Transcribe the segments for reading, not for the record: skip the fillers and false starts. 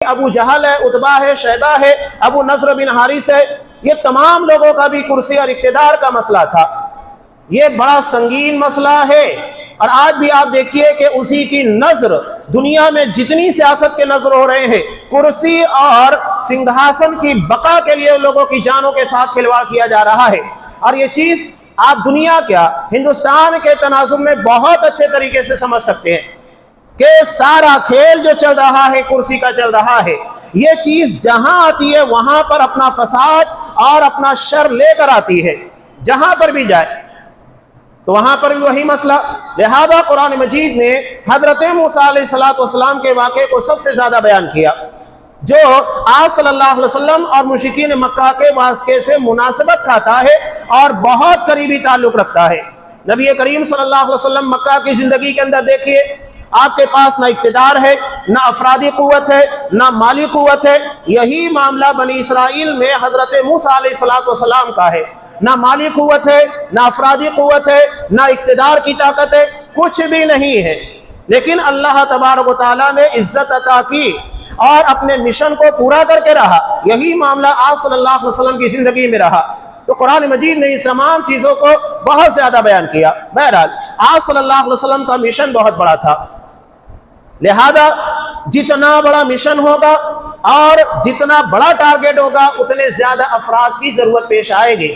ابو جہل ہے، عتبہ ہے، شیبہ ہے، ابو نضر بن حارث ہے، یہ تمام لوگوں کا بھی کرسی اور اقتدار کا مسئلہ تھا۔ یہ بڑا سنگین مسئلہ ہے، اور آج بھی آپ دیکھیے کہ اسی کی نظر دنیا میں جتنی سیاست کے نظر ہو رہے ہیں، کرسی اور سنگھاسن کی بقا کے لیے لوگوں کی جانوں کے ساتھ کھلواڑ کیا جا رہا ہے۔ اور یہ چیز آپ دنیا کیا ہندوستان کے تناظر میں بہت اچھے طریقے سے سمجھ سکتے ہیں کہ سارا کھیل جو چل رہا ہے کرسی کا چل رہا ہے۔ یہ چیز جہاں آتی ہے وہاں پر اپنا فساد اور اپنا شر لے کر آتی ہے، جہاں پر بھی جائے تو وہاں پر بھی وہی مسئلہ۔ لہذا قرآن مجید نے حضرت موسیٰ علیہ السلام کے واقعے کو سب سے زیادہ بیان کیا، جو آپ صلی اللہ علیہ وسلم اور مشرکین مکہ کے واقعے سے مناسبت کھاتا ہے اور بہت قریبی تعلق رکھتا ہے۔ نبی کریم صلی اللہ علیہ وسلم مکہ کی زندگی کے اندر دیکھیے، آپ کے پاس نہ اقتدار ہے، نہ افرادی قوت ہے، نہ مالی قوت ہے۔ یہی معاملہ بنی اسرائیل میں حضرت موسیٰ علیہ السلام کا ہے، نہ مالی قوت ہے، نہ افرادی قوت ہے، نہ اقتدار کی طاقت ہے، کچھ بھی نہیں ہے، لیکن اللہ تبارک و تعالیٰ نے عزت عطا کی اور اپنے مشن کو پورا کر کے رہا۔ یہی معاملہ آپ صلی اللہ علیہ وسلم کی زندگی میں رہا، تو قرآن مجید نے اس تمام چیزوں کو بہت زیادہ بیان کیا۔ بہرحال آپ صلی اللہ علیہ وسلم کا مشن بہت بڑا تھا، لہذا جتنا بڑا مشن ہوگا اور جتنا بڑا ٹارگیٹ ہوگا اتنے زیادہ افراد کی ضرورت پیش آئے گی،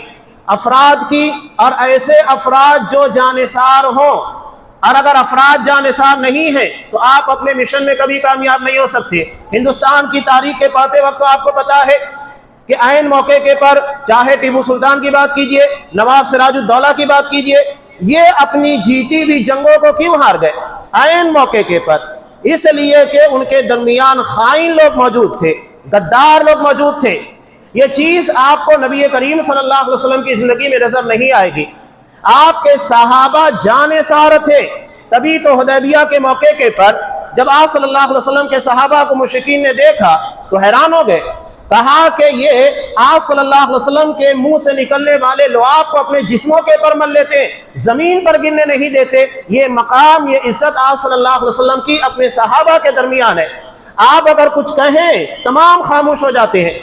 افراد کی، اور ایسے افراد جو جانثار ہوں۔ اور اگر افراد جانثار نہیں ہیں تو آپ اپنے مشن میں کبھی کامیاب نہیں ہو سکتے۔ ہندوستان کی تاریخ کے پڑھتے وقت تو آپ کو پتا ہے کہ عین موقع کے پر چاہے ٹیپو سلطان کی بات کیجئے، نواب سراج الدولہ کی بات کیجئے، یہ اپنی جیتی ہوئی جنگوں کو کیوں ہار گئے؟ عین موقع کے پر اس لیے کہ ان کے درمیان خائن لوگ موجود تھے، غدار لوگ موجود تھے۔ یہ چیز آپ کو نبی کریم صلی اللہ علیہ وسلم کی زندگی میں نظر نہیں آئے گی۔ آپ کے صحابہ جانثار تھے، تبھی تو حدیبیہ کے موقع کے پر جب آپ صلی اللہ علیہ وسلم کے صحابہ کو مشرکین نے دیکھا تو حیران ہو گئے، کہا کہ یہ آپ صلی اللہ علیہ وسلم کے منہ سے نکلنے والے لعاب کو اپنے جسموں کے پر مل لیتے ہیں، زمین پر گرنے نہیں دیتے۔ یہ مقام، یہ عزت آپ صلی اللہ علیہ وسلم کی اپنے صحابہ کے درمیان ہے۔ آپ اگر کچھ کہیں تمام خاموش ہو جاتے ہیں۔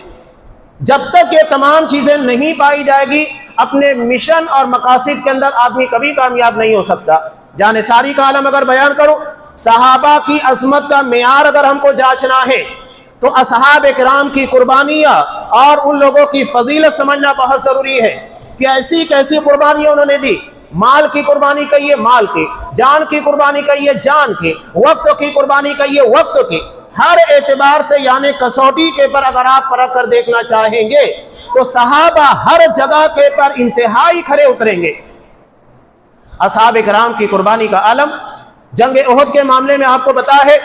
جب تک یہ تمام چیزیں نہیں پائی جائے گی اپنے مشن اور مقاصد کے اندر آدمی کبھی کامیاب نہیں ہو سکتا۔ جانثاری کا عالم اگر بیان کرو، صحابہ کی عظمت کا معیار اگر ہم کو جانچنا ہے تو اصحاب کرام کی قربانیاں اور ان لوگوں کی فضیلت سمجھنا بہت ضروری ہے کہ ایسی کیسی قربانیاں انہوں نے دی۔ مال کی قربانی کہیے مال کی، جان کی قربانی کہیے جان کی، وقت کی قربانی کہیے وقت کی، ہر اعتبار سے یعنی کسوٹی کے پر اگر آپ پرکھ کر دیکھنا چاہیں گے تو صحابہ ہر جگہ کے پر انتہائی کھرے اتریں گے۔ اصحاب کرام کی قربانی کا عالم جنگ احد کے معاملے میں آپ کو پتا ہے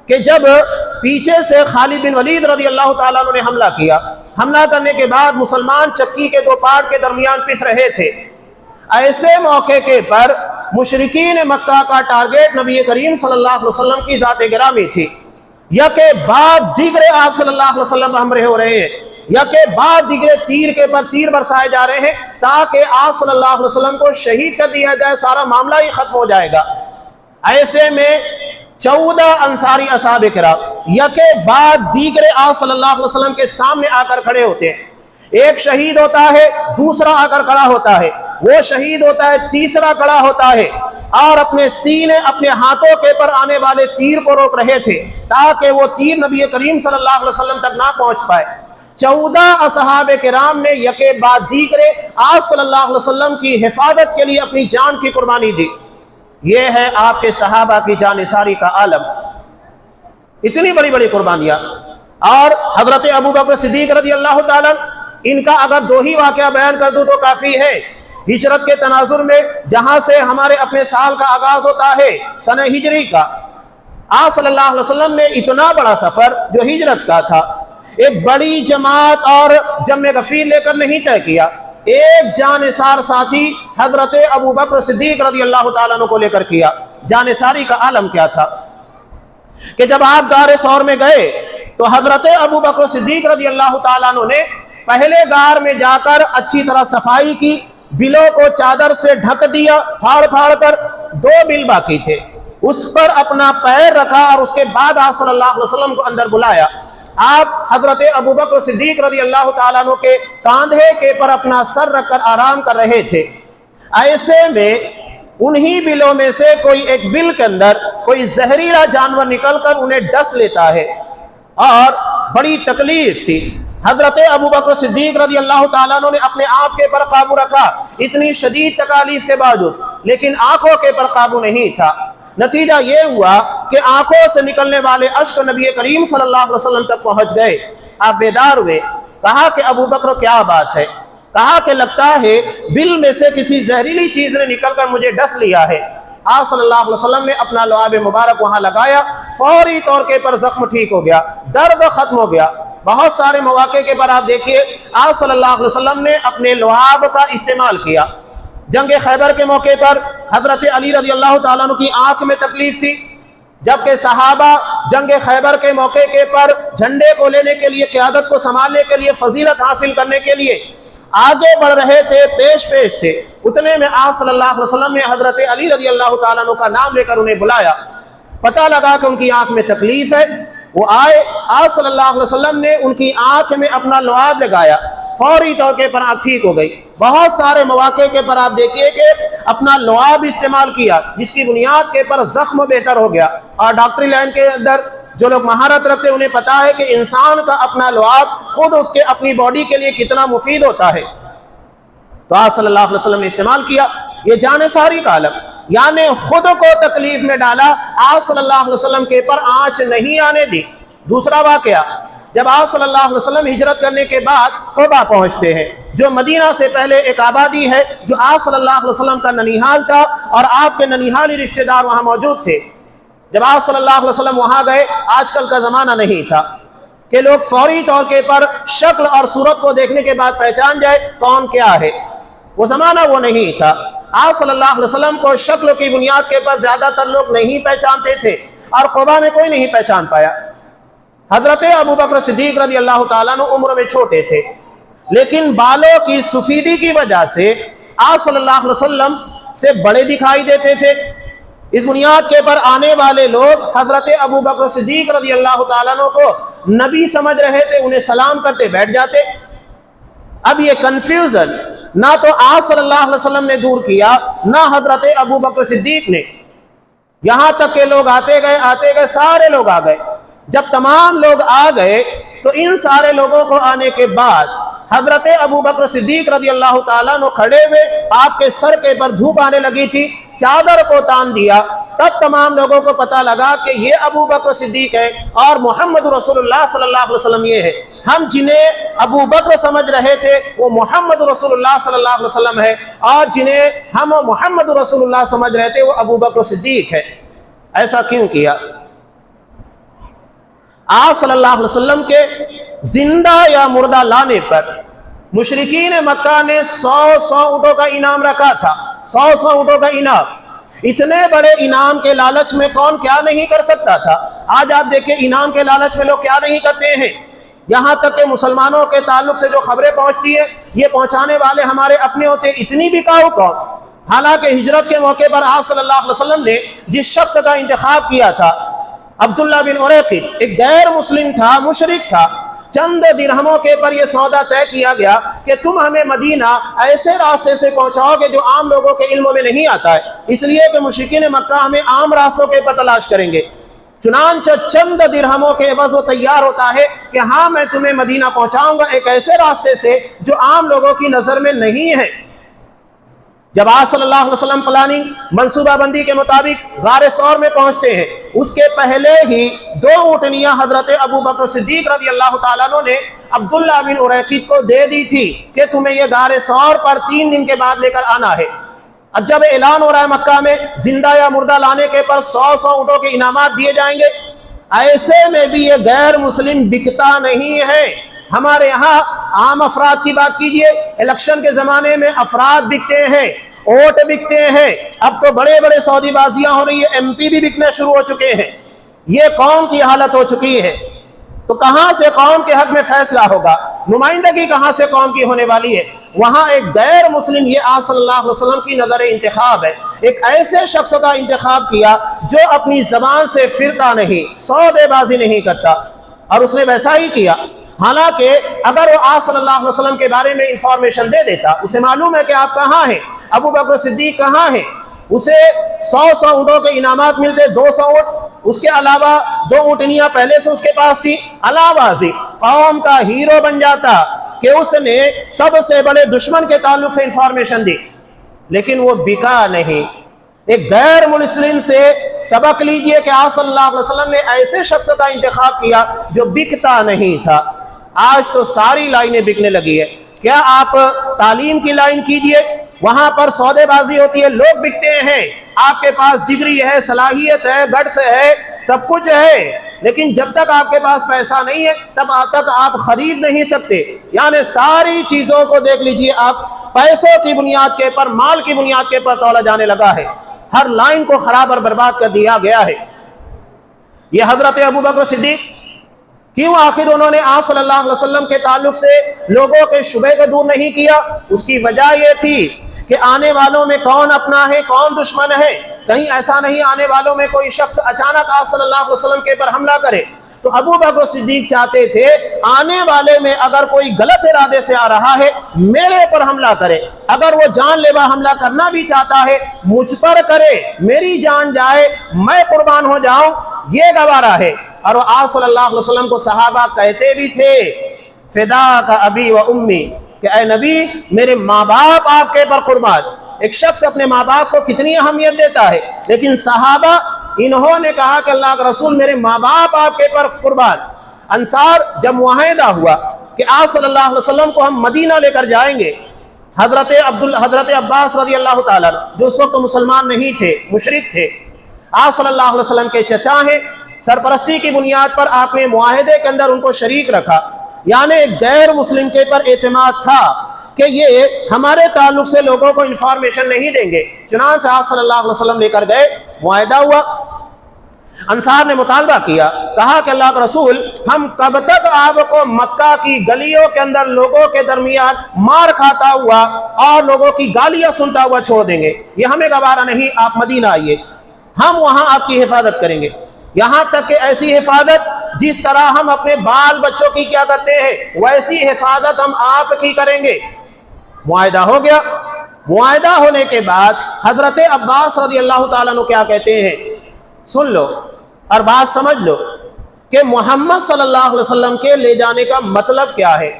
کہ جب پیچھے سے خالد بن ولید رضی اللہ تعالیٰ عنہ نے حملہ کیا، حملہ کرنے کے بعد مسلمان چکی کے دو پارٹ کے درمیان پس رہے تھے، ایسے موقع کے پر مشرکین مکہ کا ٹارگیٹ نبی کریم صلی اللہ علیہ وسلم کی ذات گرامی تھی۔ یکے بعد دیگرے آپ صلی اللہ علیہ وسلم ہمراہ ہو رہے ہیں، یکے بعد دیگرے تیر کے پر تیر برسائے جا رہے ہیں تاکہ آپ صلی اللہ علیہ وسلم کو شہید کر دیا جائے، سارا معاملہ ہی ختم ہو جائے گا۔ ایسے میں 14 انصاری اصحاب کرام یکے بعد دیگرے آپ صلی اللہ علیہ وسلم کے سامنے آ کر کھڑے ہوتے ہیں۔ ایک شہید ہوتا ہے، دوسرا آ کر کھڑا ہوتا ہے، وہ شہید ہوتا ہے، تیسرا کھڑا ہوتا ہے، اور اپنے سینے اپنے ہاتھوں کے پر آنے والے تیر کو روک رہے تھے تاکہ وہ تیر نبی کریم صلی اللہ علیہ وسلم تک نہ پہنچ پائے۔ 14 اصحاب کرام نے یکے بعد دیگرے آپ صلی اللہ علیہ وسلم کی حفاظت کے لیے اپنی جان کی قربانی دی۔ یہ ہے آپ کے صحابہ کی جانثاری کا عالم، اتنی بڑی بڑی قربانیاں۔ اور حضرت ابو بکر صدیق رضی اللہ تعالیٰ، ان کا اگر 2 ہی واقعہ بیان کر دوں تو کافی ہے۔ ہجرت کے تناظر میں جہاں سے ہمارے اپنے سال کا آغاز ہوتا ہے سنہ ہجری کا، آپ صلی اللہ علیہ وسلم نے اتنا بڑا سفر جو ہجرت کا تھا ایک بڑی جماعت اور جمع غفیر لے کر نہیں طے کیا، ایک جانثار ساتھی حضرت ابو بکر صدیق رضی اللہ تعالیٰ عنہ کو لے کر کیا۔ جانثاری کا عالم کیا تھا کہ جب آپ غار ثور میں گئے تو حضرت ابو بکر صدیق رضی اللہ تعالیٰ عنہ نے پہلے غار میں جا کر اچھی طرح صفائی کی، بلوں کو چادر سے ڈھک دیا پھاڑ پھاڑ کر، 2 بل باقی تھے، اس پر اپنا پیر رکھا اور اس کے بعد آپ صلی اللہ علیہ وسلم کو اندر بلایا آپ حضرت ابو بکر صدیق رضی اللہ تعالیٰ عنہ کے کاندھے کے پر اپنا سر رکھ کر آرام کر رہے تھے۔ ایسے میں انہی بلوں میں سے کوئی ایک بل کے اندر کوئی زہریلا جانور نکل کر انہیں ڈس لیتا ہے اور بڑی تکلیف تھی۔ حضرت ابو بکر صدیق رضی اللہ تعالیٰ عنہ نے اپنے آپ کے پر قابو رکھا اتنی شدید تکالیف کے باوجود، لیکن آنکھوں کے پر قابو نہیں تھا۔ نتیجہ یہ ہوا کہ آنکھوں سے نکلنے والے اشک نبی کریم صلی اللہ علیہ وسلم تک پہنچ گئے۔ آپ بیدار ہوئے، کہا کہ ابو بکر کیا بات ہے؟ کہا کہ لگتا ہے بل میں سے کسی زہریلی چیز نے نکل کر مجھے ڈس لیا ہے۔ آپ صلی اللہ علیہ وسلم نے اپنا لعاب مبارک وہاں لگایا، فوری طور کے پر زخم ٹھیک ہو گیا، درد ختم ہو گیا۔ بہت سارے مواقع کے پر آپ دیکھیے آپ صلی اللہ علیہ وسلم نے اپنے لعاب کا استعمال کیا۔ جنگ خیبر کے موقع پر حضرت علی رضی اللہ تعالیٰ عنہ کی آنکھ میں تکلیف تھی، جبکہ صحابہ جنگ خیبر کے موقع کے پر جھنڈے کو لینے کے لیے، قیادت کو سنبھالنے کے لیے، فضیلت حاصل کرنے کے لیے آگے بڑھ رہے تھے، پیش تھے۔ اتنے میں آپ صلی اللہ علیہ وسلم نے حضرت علی رضی اللہ تعالیٰ عنہ کا نام لے کر انہیں بلایا۔ پتہ لگا کہ ان کی آنکھ میں تکلیف ہے، وہ آئے، آپ صلی اللہ علیہ وسلم نے ان کی آنکھ میں اپنا لعاب لگایا، فوری طور کے پر آنکھ ٹھیک ہو گئی۔ بہت سارے مواقع کے پر آپ دیکھیے کہ اپنا لعاب استعمال کیا، جس کی بنیاد کے پر زخم بہتر ہو گیا۔ اور ڈاکٹری لائن کے اندر جو لوگ مہارت رکھتے ہیں انہیں پتا ہے کہ انسان کا اپنا لعاب خود اس کے اپنی باڈی کے لیے کتنا مفید ہوتا ہے۔ تو آپ صلی اللہ علیہ وسلم نے استعمال کیا۔ یہ جان ساری کا عالم، یعنی خود کو تکلیف میں ڈالا، آپ صلی اللہ علیہ وسلم کے پر آنچ نہیں آنے دی۔ دوسرا واقعہ، جب آپ صلی اللہ علیہ وسلم ہجرت کرنے کے بعد قبا پہنچتے ہیں، جو مدینہ سے پہلے ایک آبادی ہے، جو آپ صلی اللہ علیہ وسلم کا ننیحال تھا، اور آپ کے ننیحالی رشتہ دار وہاں موجود تھے۔ جب آپ صلی اللہ علیہ وسلم وہاں گئے، آج کل کا زمانہ نہیں تھا کہ لوگ فوری طور کے پر شکل اور صورت کو دیکھنے کے بعد پہچان جائے کون کیا ہے، وہ زمانہ وہ نہیں تھا۔ آپ صلی اللہ علیہ وسلم کو شکل کی بنیاد کے پر زیادہ تر لوگ نہیں پہچانتے تھے، اور قبا میں کوئی نہیں پہچان پایا۔ حضرت ابو بکر صدیق رضی اللہ تعالیٰ عنہ عمر میں چھوٹے تھے، لیکن بالوں کی سفیدی کی وجہ سے آپ صلی اللہ علیہ وسلم سے بڑے دکھائی دیتے تھے۔ اس بنیاد کے پر آنے والے لوگ حضرت ابو بکر صدیق رضی اللہ تعالیٰ عنہ کو نبی سمجھ رہے تھے، انہیں سلام کرتے بیٹھ جاتے۔ اب یہ کنفیوژن نہ تو آپ صلی اللہ علیہ وسلم نے دور کیا، نہ حضرت ابو بکر صدیق نے، یہاں تک کہ لوگ آتے گئے، سارے لوگ آ گئے۔ جب تمام لوگ آ گئے تو ان سارے لوگوں کو آنے کے بعد حضرت ابو بکر صدیق رضی اللہ تعالیٰ عنہ کھڑے ہوئے، آپ کے سر کے پر دھوپ آنے لگی تھی، چادر کو تان دیا۔ تب تمام لوگوں کو پتا لگا کہ یہ ابو بکر صدیق ہے اور محمد رسول اللہ صلی اللہ علیہ وسلم یہ ہے۔ ہم جنہیں ابو بکر سمجھ رہے تھے وہ محمد رسول اللہ صلی اللہ علیہ وسلم ہے، اور جنہیں ہم محمد رسول اللہ سمجھ رہے تھے وہ ابو بکر صدیق ہے۔ ایسا کیوں کیا؟ آپ صلی اللہ علیہ وسلم کے زندہ یا مردہ لانے پر مشرکین مکہ نے 100 اونٹوں کا انعام رکھا تھا، 100 اونٹوں کا انعام۔ اتنے بڑے انعام کے لالچ میں کون کیا نہیں کر سکتا تھا؟ آج آپ دیکھیں انعام کے لالچ میں لوگ کیا نہیں کرتے ہیں، یہاں تک کہ مسلمانوں کے تعلق سے جو خبریں پہنچتی ہیں یہ پہنچانے والے ہمارے اپنے ہوتے، اتنی بکاؤ کون؟ حالانکہ ہجرت کے موقع پر آپ صلی اللہ علیہ وسلم نے جس شخص کا انتخاب کیا تھا، عبداللہ بن عریقط، ایک غیر مسلم تھا، مشرک تھا، چند درہموں کے پر یہ سودا طے کیا گیا کہ تم ہمیں مدینہ ایسے راستے سے پہنچاؤ گے جو عام لوگوں کے علموں میں نہیں آتا ہے، اس لیے کہ مشرکین مکہ ہمیں عام راستوں کے پر تلاش کریں گے۔ چنانچہ چند درہموں کے عوض وہ تیار ہوتا ہے کہ ہاں میں تمہیں مدینہ پہنچاؤں گا ایک ایسے راستے سے جو عام لوگوں کی نظر میں نہیں ہے۔ جب آپ صلی اللہ علیہ وسلم پلاننگ منصوبہ بندی کے مطابق غار ثور میں پہنچتے ہیں، اس کے پہلے ہی 2 اونٹنیاں حضرت ابو بکر صدیق رضی اللہ تعالیٰ عنہ نے عبداللہ بن عریقط کو دے دی تھی کہ تمہیں یہ غار ثور پر 3 دن کے بعد لے کر آنا ہے۔ اب جب اعلان ہو رہا ہے مکہ میں زندہ یا مردہ لانے کے پر 100 اونٹوں کے انعامات دیے جائیں گے، ایسے میں بھی یہ غیر مسلم بکتا نہیں ہے۔ ہمارے یہاں عام افراد کی بات کیجئے، الیکشن کے زمانے میں افراد بکتے ہیں، ووٹ بکتے ہیں، اب تو بڑے بڑے سودی بازیاں ہو رہی ہیں، MP بھی بکنے شروع ہو چکے ہیں۔ یہ قوم کی حالت ہو چکی ہے، تو کہاں سے قوم کے حق میں فیصلہ ہوگا؟ نمائندگی کہاں سے قوم کی ہونے والی ہے؟ وہاں ایک غیر مسلم، یہ آپ صلی اللہ علیہ وسلم کی نظر انتخاب ہے، ایک ایسے شخص کا انتخاب کیا جو اپنی زبان سے پھرتا نہیں، سودے بازی نہیں کرتا۔ اور اس نے ویسا ہی کیا۔ حالانکہ اگر وہ آپ صلی اللہ علیہ وسلم کے بارے میں انفارمیشن دے دیتا، اسے معلوم ہے کہ آپ کہاں ہیں، ابو بکر صدیق کہاں ہیں، اسے 100 اونٹوں کے انعامات ملتے، 200 اونٹ، اس کے علاوہ 2 اونٹنیاں پہلے سے اس کے پاس تھی، علاوہ سے قوم کا ہیرو بن جاتا کہ اس نے سب سے بڑے دشمن کے تعلق سے انفارمیشن دی۔ لیکن وہ بکا نہیں۔ ایک غیر مسلم سے سبق لیجئے کہ آپ صلی اللہ علیہ وسلم نے ایسے شخص کا انتخاب کیا جو بکتا نہیں تھا۔ آج تو ساری لائنیں بکنے لگی ہے۔ کیا آپ تعلیم کی لائن کیجئے، وہاں پر سودے بازی ہوتی ہے، لوگ بکتے ہیں۔ آپ کے پاس ڈگری ہے، صلاحیت ہے، گٹس ہے، سب کچھ ہے، لیکن جب تک آپ کے پاس پیسہ نہیں ہے تب تک آپ خرید نہیں سکتے۔ یعنی ساری چیزوں کو دیکھ لیجئے، آپ پیسوں کی بنیاد کے پر، مال کی بنیاد کے پر تولا جانے لگا ہے۔ ہر لائن کو خراب اور برباد کر دیا گیا ہے۔ یہ حضرت ابو بکر صدیق کیوں آخر انہوں نے آپ صلی اللہ علیہ وسلم کے تعلق سے لوگوں کے شبہ کو دور نہیں کیا؟ اس کی وجہ یہ تھی کہ آنے والوں میں کون اپنا ہے، کون دشمن ہے، کہیں ایسا نہیں آنے والوں میں کوئی شخص اچانک آپ صلی اللہ علیہ وسلم کے پر حملہ کرے۔ تو ابو بکر صدیق چاہتے تھے آنے والے میں اگر کوئی غلط ارادے سے آ رہا ہے میرے پر حملہ کرے، اگر وہ جان لیوا حملہ کرنا بھی چاہتا ہے مجھ پر کرے، میری جان جائے، میں قربان ہو جاؤں، یہ گوارا ہے۔ اور وہ آپ صلی اللہ علیہ وسلم کو صحابہ کہتے بھی تھے فدا کا ابی و امی، کہ اے نبی میرے ماں باپ آپ کے پر قربان۔ ایک شخص اپنے ماں باپ کو کتنی اہمیت دیتا ہے، لیکن صحابہ انہوں نے کہا کہ اللہ کا رسول میرے ماں باپ آپ کے پر قربان۔ انصار جب معاہدہ ہوا کہ آپ صلی اللہ علیہ وسلم کو ہم مدینہ لے کر جائیں گے، حضرت عباس رضی اللہ تعالیٰ جو اس وقت مسلمان نہیں تھے، مشرک تھے، آپ صلی اللہ علیہ وسلم کے چچا ہیں، سرپرستی کی بنیاد پر آپ نے معاہدے کے اندر ان کو شریک رکھا۔ یعنی غیر مسلم کے پر اعتماد تھا کہ یہ ہمارے تعلق سے لوگوں کو انفارمیشن نہیں دیں گے۔ چنانچہ آپ صلی اللہ علیہ وسلم لے کر گئے، معاہدہ ہوا، انصار نے مطالبہ کیا، کہا کہ اللہ کا رسول ہم کب تک آپ کو مکہ کی گلیوں کے اندر لوگوں کے درمیان مار کھاتا ہوا اور لوگوں کی گالیاں سنتا ہوا چھوڑ دیں گے؟ یہ ہمیں گوارا نہیں، آپ مدینہ آئیے، ہم وہاں آپ کی حفاظت کریں گے۔ یہاں تک کہ ایسی حفاظت جس طرح ہم اپنے بال بچوں کی کیا کرتے ہیں ویسی حفاظت ہم آپ کی کریں گے۔ معاہدہ ہو گیا۔ معاہدہ ہونے کے بعد حضرت عباس رضی اللہ تعالیٰ عنہ کیا کہتے ہیں، سن لو اور بات سمجھ لو کہ محمد صلی اللہ علیہ وسلم کے لے جانے کا مطلب کیا ہے۔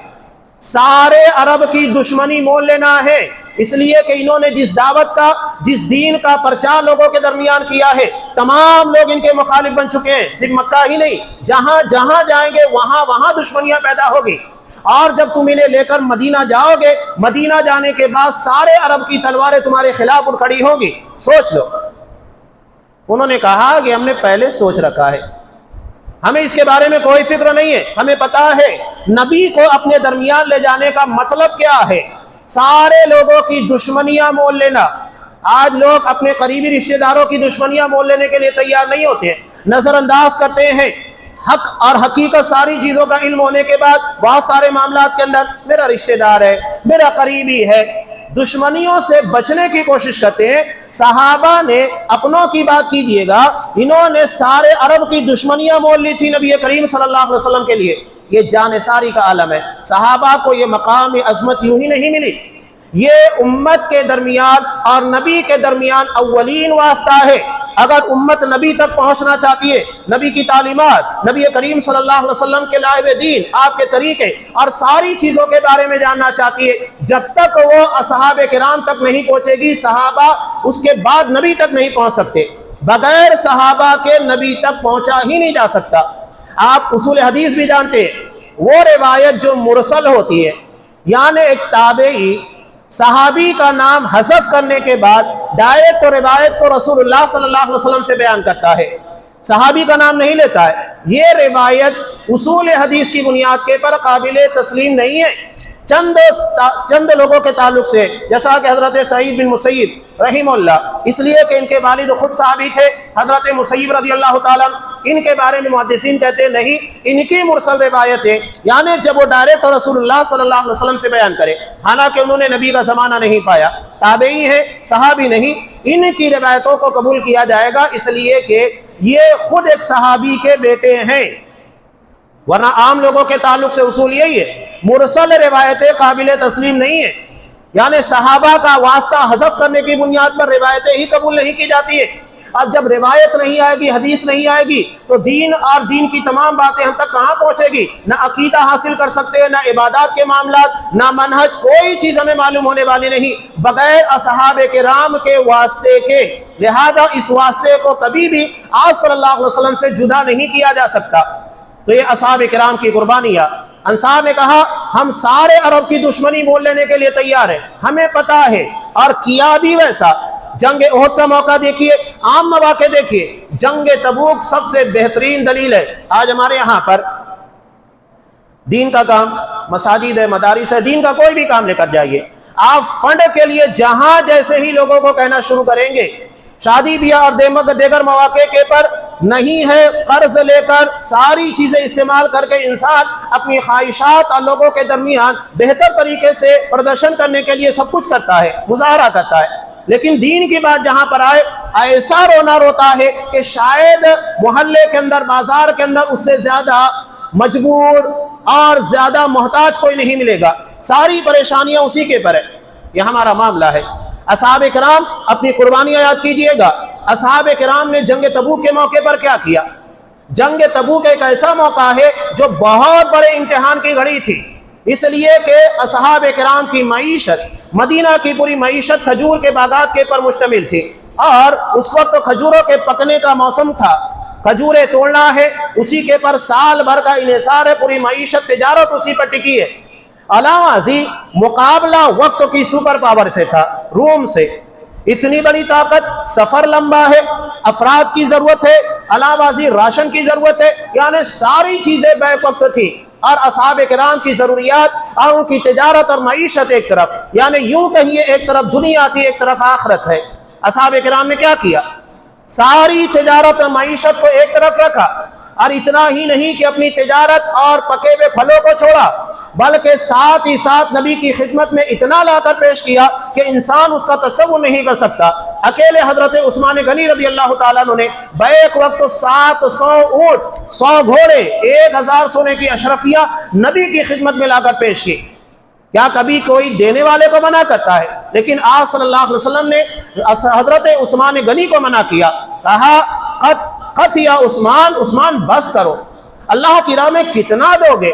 سارے عرب کی دشمنی مول لینا ہے، اس لیے کہ انہوں نے جس دعوت کا، جس دین کا پرچار لوگوں کے درمیان کیا ہے، تمام لوگ ان کے مخالف بن چکے ہیں۔ صرف مکہ ہی نہیں، جہاں جہاں جائیں گے وہاں وہاں دشمنیاں پیدا ہوگی۔ اور جب تم انہیں لے کر مدینہ جاؤ گے، مدینہ جانے کے بعد سارے عرب کی تلواریں تمہارے خلاف اٹھ کھڑی ہوں گی، سوچ لو۔ انہوں نے کہا کہ ہم نے پہلے سوچ رکھا ہے، ہمیں اس کے بارے میں کوئی فکر نہیں ہے، ہمیں پتا ہے نبی کو اپنے درمیان لے جانے کا مطلب کیا ہے، سارے لوگوں کی دشمنیاں مول لینا۔ آج لوگ اپنے قریبی رشتہ داروں کی دشمنیاں مول لینے کے لیے تیار نہیں ہوتے ہیں، نظر انداز کرتے ہیں۔ حق اور حقیقت ساری چیزوں کا علم ہونے کے بعد بہت سارے معاملات کے اندر میرا رشتہ دار ہے، میرا قریبی ہے، دشمنیوں سے بچنے کی کوشش کرتے ہیں۔ صحابہ نے اپنوں کی بات کیجئے گا، انہوں نے سارے عرب کی دشمنیاں مول لی تھی نبی کریم صلی اللہ علیہ وسلم کے لیے۔ یہ جانثاری کا عالم ہے۔ صحابہ کو یہ مقام عظمت یوں ہی نہیں ملی، یہ امت کے درمیان اور نبی کے درمیان اولین واسطہ ہے۔ اگر امت نبی تک پہنچنا چاہتی ہے، نبی کی تعلیمات، نبی کریم صلی اللہ علیہ وسلم کے لائے ہوئے دین، آپ کے طریقے اور ساری چیزوں کے بارے میں جاننا چاہتی ہے، جب تک وہ اصحاب کرام تک نہیں پہنچے گی، صحابہ اس کے بعد نبی تک نہیں پہنچ سکتے۔ بغیر صحابہ کے نبی تک پہنچا ہی نہیں جا سکتا۔ آپ اصول حدیث بھی جانتے ہیں، وہ روایت جو مرسل ہوتی ہے، یعنی ایک تابعی صحابی کا نام حذف کرنے کے بعد ڈائریکٹ روایت کو رسول اللہ صلی اللہ علیہ وسلم سے بیان کرتا ہے، صحابی کا نام نہیں لیتا ہے، یہ روایت اصول حدیث کی بنیاد کے پر قابل تسلیم نہیں ہے۔ چند لوگوں کے تعلق سے، جیسا کہ حضرت سعید بن مسیب رحمہ اللہ، اس لیے کہ ان کے والد خود صحابی تھے، حضرت مسیب رضی اللہ تعالیٰ، ان کے بارے میں محدثین کہتے ہیں نہیں، ان کی مرسل روایت ہے، یعنی جب وہ ڈائریکٹ رسول اللہ صلی اللہ علیہ وسلم سے بیان کرے، حالانکہ انہوں نے نبی کا زمانہ نہیں پایا، تابعی ہیں، صحابی نہیں، ان کی روایتوں کو قبول کیا جائے گا، اس لیے کہ یہ خود ایک صحابی کے بیٹے ہیں۔ ورنہ عام لوگوں کے تعلق سے اصول یہی ہے، مرسل روایتیں قابل تسلیم نہیں ہیں، یعنی صحابہ کا واسطہ حذف کرنے کی بنیاد پر روایتیں ہی قبول نہیں کی جاتی ہیں۔ اب جب روایت نہیں آئے گی، حدیث نہیں آئے گی، تو دین اور دین کی تمام باتیں ہم تک کہاں پہنچے گی؟ نہ عقیدہ حاصل کر سکتے ہیں، نہ عبادات کے معاملات، نہ منہج، کوئی چیز ہمیں معلوم ہونے والی نہیں بغیر اصحاب کرام کے واسطے کے۔ لہذا اس واسطے کو کبھی بھی آپ صلی اللہ علیہ وسلم سے جدا نہیں کیا جا سکتا۔ تو یہ اصحاب کرام کی قربانیاں۔ انصار نے کہا ہم سارے عرب کی دشمنی مول لینے کے لیے تیار ہیں، ہمیں پتا ہے، اور کیا بھی ویسا۔ جنگ احد کا موقع دیکھیے، عام مواقع دیکھیے، جنگ تبوک سب سے بہترین دلیل ہے۔ آج ہمارے یہاں پر دین کا کام، مساجد ہے، مدارس ہے، دین کا کوئی بھی کام لے کر جائیے، آپ فنڈ کے لیے جہاں جیسے ہی لوگوں کو کہنا شروع کریں گے، شادی بیاہ اور دیگر مواقع کے پر نہیں ہے، قرض لے کر ساری چیزیں استعمال کر کے انسان اپنی خواہشات اور لوگوں کے درمیان بہتر طریقے سے پردرشن کرنے کے لیے سب کچھ کرتا ہے، مظاہرہ کرتا ہے، لیکن دین کی بات جہاں پر آئے ایسا رونا روتا ہے کہ شاید محلے کے اندر، بازار کے اندر اس سے زیادہ مجبور اور زیادہ محتاج کوئی نہیں ملے گا، ساری پریشانیاں اسی کے پر ہے۔ یہ ہمارا معاملہ ہے۔ اصحاب کرام اپنی قربانیاں یاد کیجئے گا، اصحاب کرام نے جنگ تبوک کے موقع پر کیا کیا؟ جنگ تبوک ایک ایسا موقع ہے جو بہت بڑے امتحان کی گھڑی تھی، اس لیے کہ اصحاب کرام کی معیشت، مدینہ کی پوری معیشت کھجور کے باغات کے پر مشتمل تھی، اور اس وقت کھجوروں کے پکنے کا موسم تھا، کھجوریں توڑنا ہے، اسی کے پر سال بھر کا انحصار ہے، پوری معیشت، تجارت اسی پر ٹکی ہے۔ علاوہ ازیں مقابلہ وقت کی سپر پاور سے تھا، روم سے، اتنی بڑی طاقت، سفر لمبا ہے، افراد کی ضرورت ہے، علاوہ ازیں راشن کی ضرورت ہے، یعنی ساری چیزیں بیک وقت تھی، اور اصحاب کرام کی ضروریات اور ان کی تجارت اور معیشت ایک طرف، یعنی یوں کہیے ایک طرف دنیا تھی، ایک طرف آخرت ہے۔ اصحاب کرام نے کیا کیا؟ ساری تجارت اور معیشت کو ایک طرف رکھا، اور اتنا ہی نہیں کہ اپنی تجارت اور پکے ہوئے پھلوں کو چھوڑا، بلکہ ساتھ ہی ساتھ نبی کی خدمت میں اتنا لا کر پیش کیا کہ انسان اس کا تصور نہیں کر سکتا۔ اکیلے حضرت عثمان غنی رضی اللہ تعالیٰ عنہ نے بیک وقت 700 اونٹ، 100 گھوڑے، 1000 سونے کی اشرفیاں نبی کی خدمت میں لا کر پیش کی۔ کیا کبھی کوئی دینے والے کو منع کرتا ہے؟ لیکن آپ صلی اللہ علیہ وسلم نے حضرت عثمان غنی کو منع کیا، کہا قط یا عثمان، عثمان بس کرو، اللہ کی راہ میں کتنا دو گے؟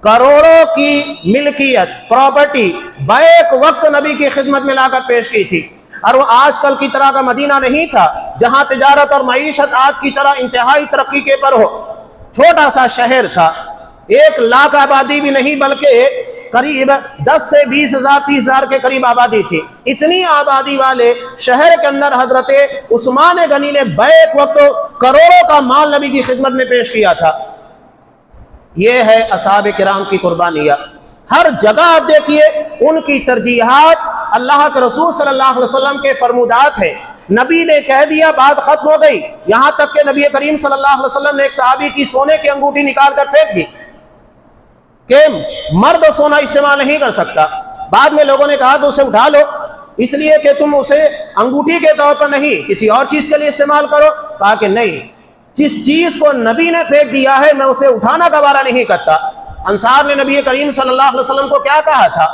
کروڑوں کی ملکیت، پراپرٹی بیک وقت نبی کی خدمت میں لا کر پیش کی تھی، اور وہ آج کل کی طرح کا مدینہ نہیں تھا جہاں تجارت اور معیشت آج کی طرح انتہائی ترقی کے پر ہو۔ چھوٹا سا شہر تھا، 1 لاکھ آبادی بھی نہیں، بلکہ قریب 10 سے 20 ہزار 30 ہزار کے قریب آبادی تھی۔ اتنی آبادی والے شہر کے اندر حضرت عثمان غنی نے بیک وقت کروڑوں کا مال نبی کی خدمت میں پیش کیا تھا۔ یہ ہے اصحاب کرام کی قربانیاں۔ ہر جگہ آپ دیکھیے ان کی ترجیحات اللہ کے رسول صلی اللہ علیہ وسلم کے فرمودات ہیں۔ نبی نے کہہ دیا، بات ختم ہو گئی، یہاں تک کہ نبی کریم صلی اللہ علیہ وسلم نے ایک صحابی کی سونے کی انگوٹھی نکال کر پھینک دی کہ مرد سونا استعمال نہیں کر سکتا۔ بعد میں لوگوں نے کہا کہ اسے اٹھا لو، اس لیے کہ تم اسے انگوٹھی کے طور پر نہیں کسی اور چیز کے لیے استعمال کرو۔ کہا کہ نہیں، جس چیز کو نبی نے پھینک دیا ہے میں اسے اٹھانا گوارا نہیں کرتا۔ انصار نے نبی کریم صلی اللہ علیہ وسلم کو کیا کہا تھا؟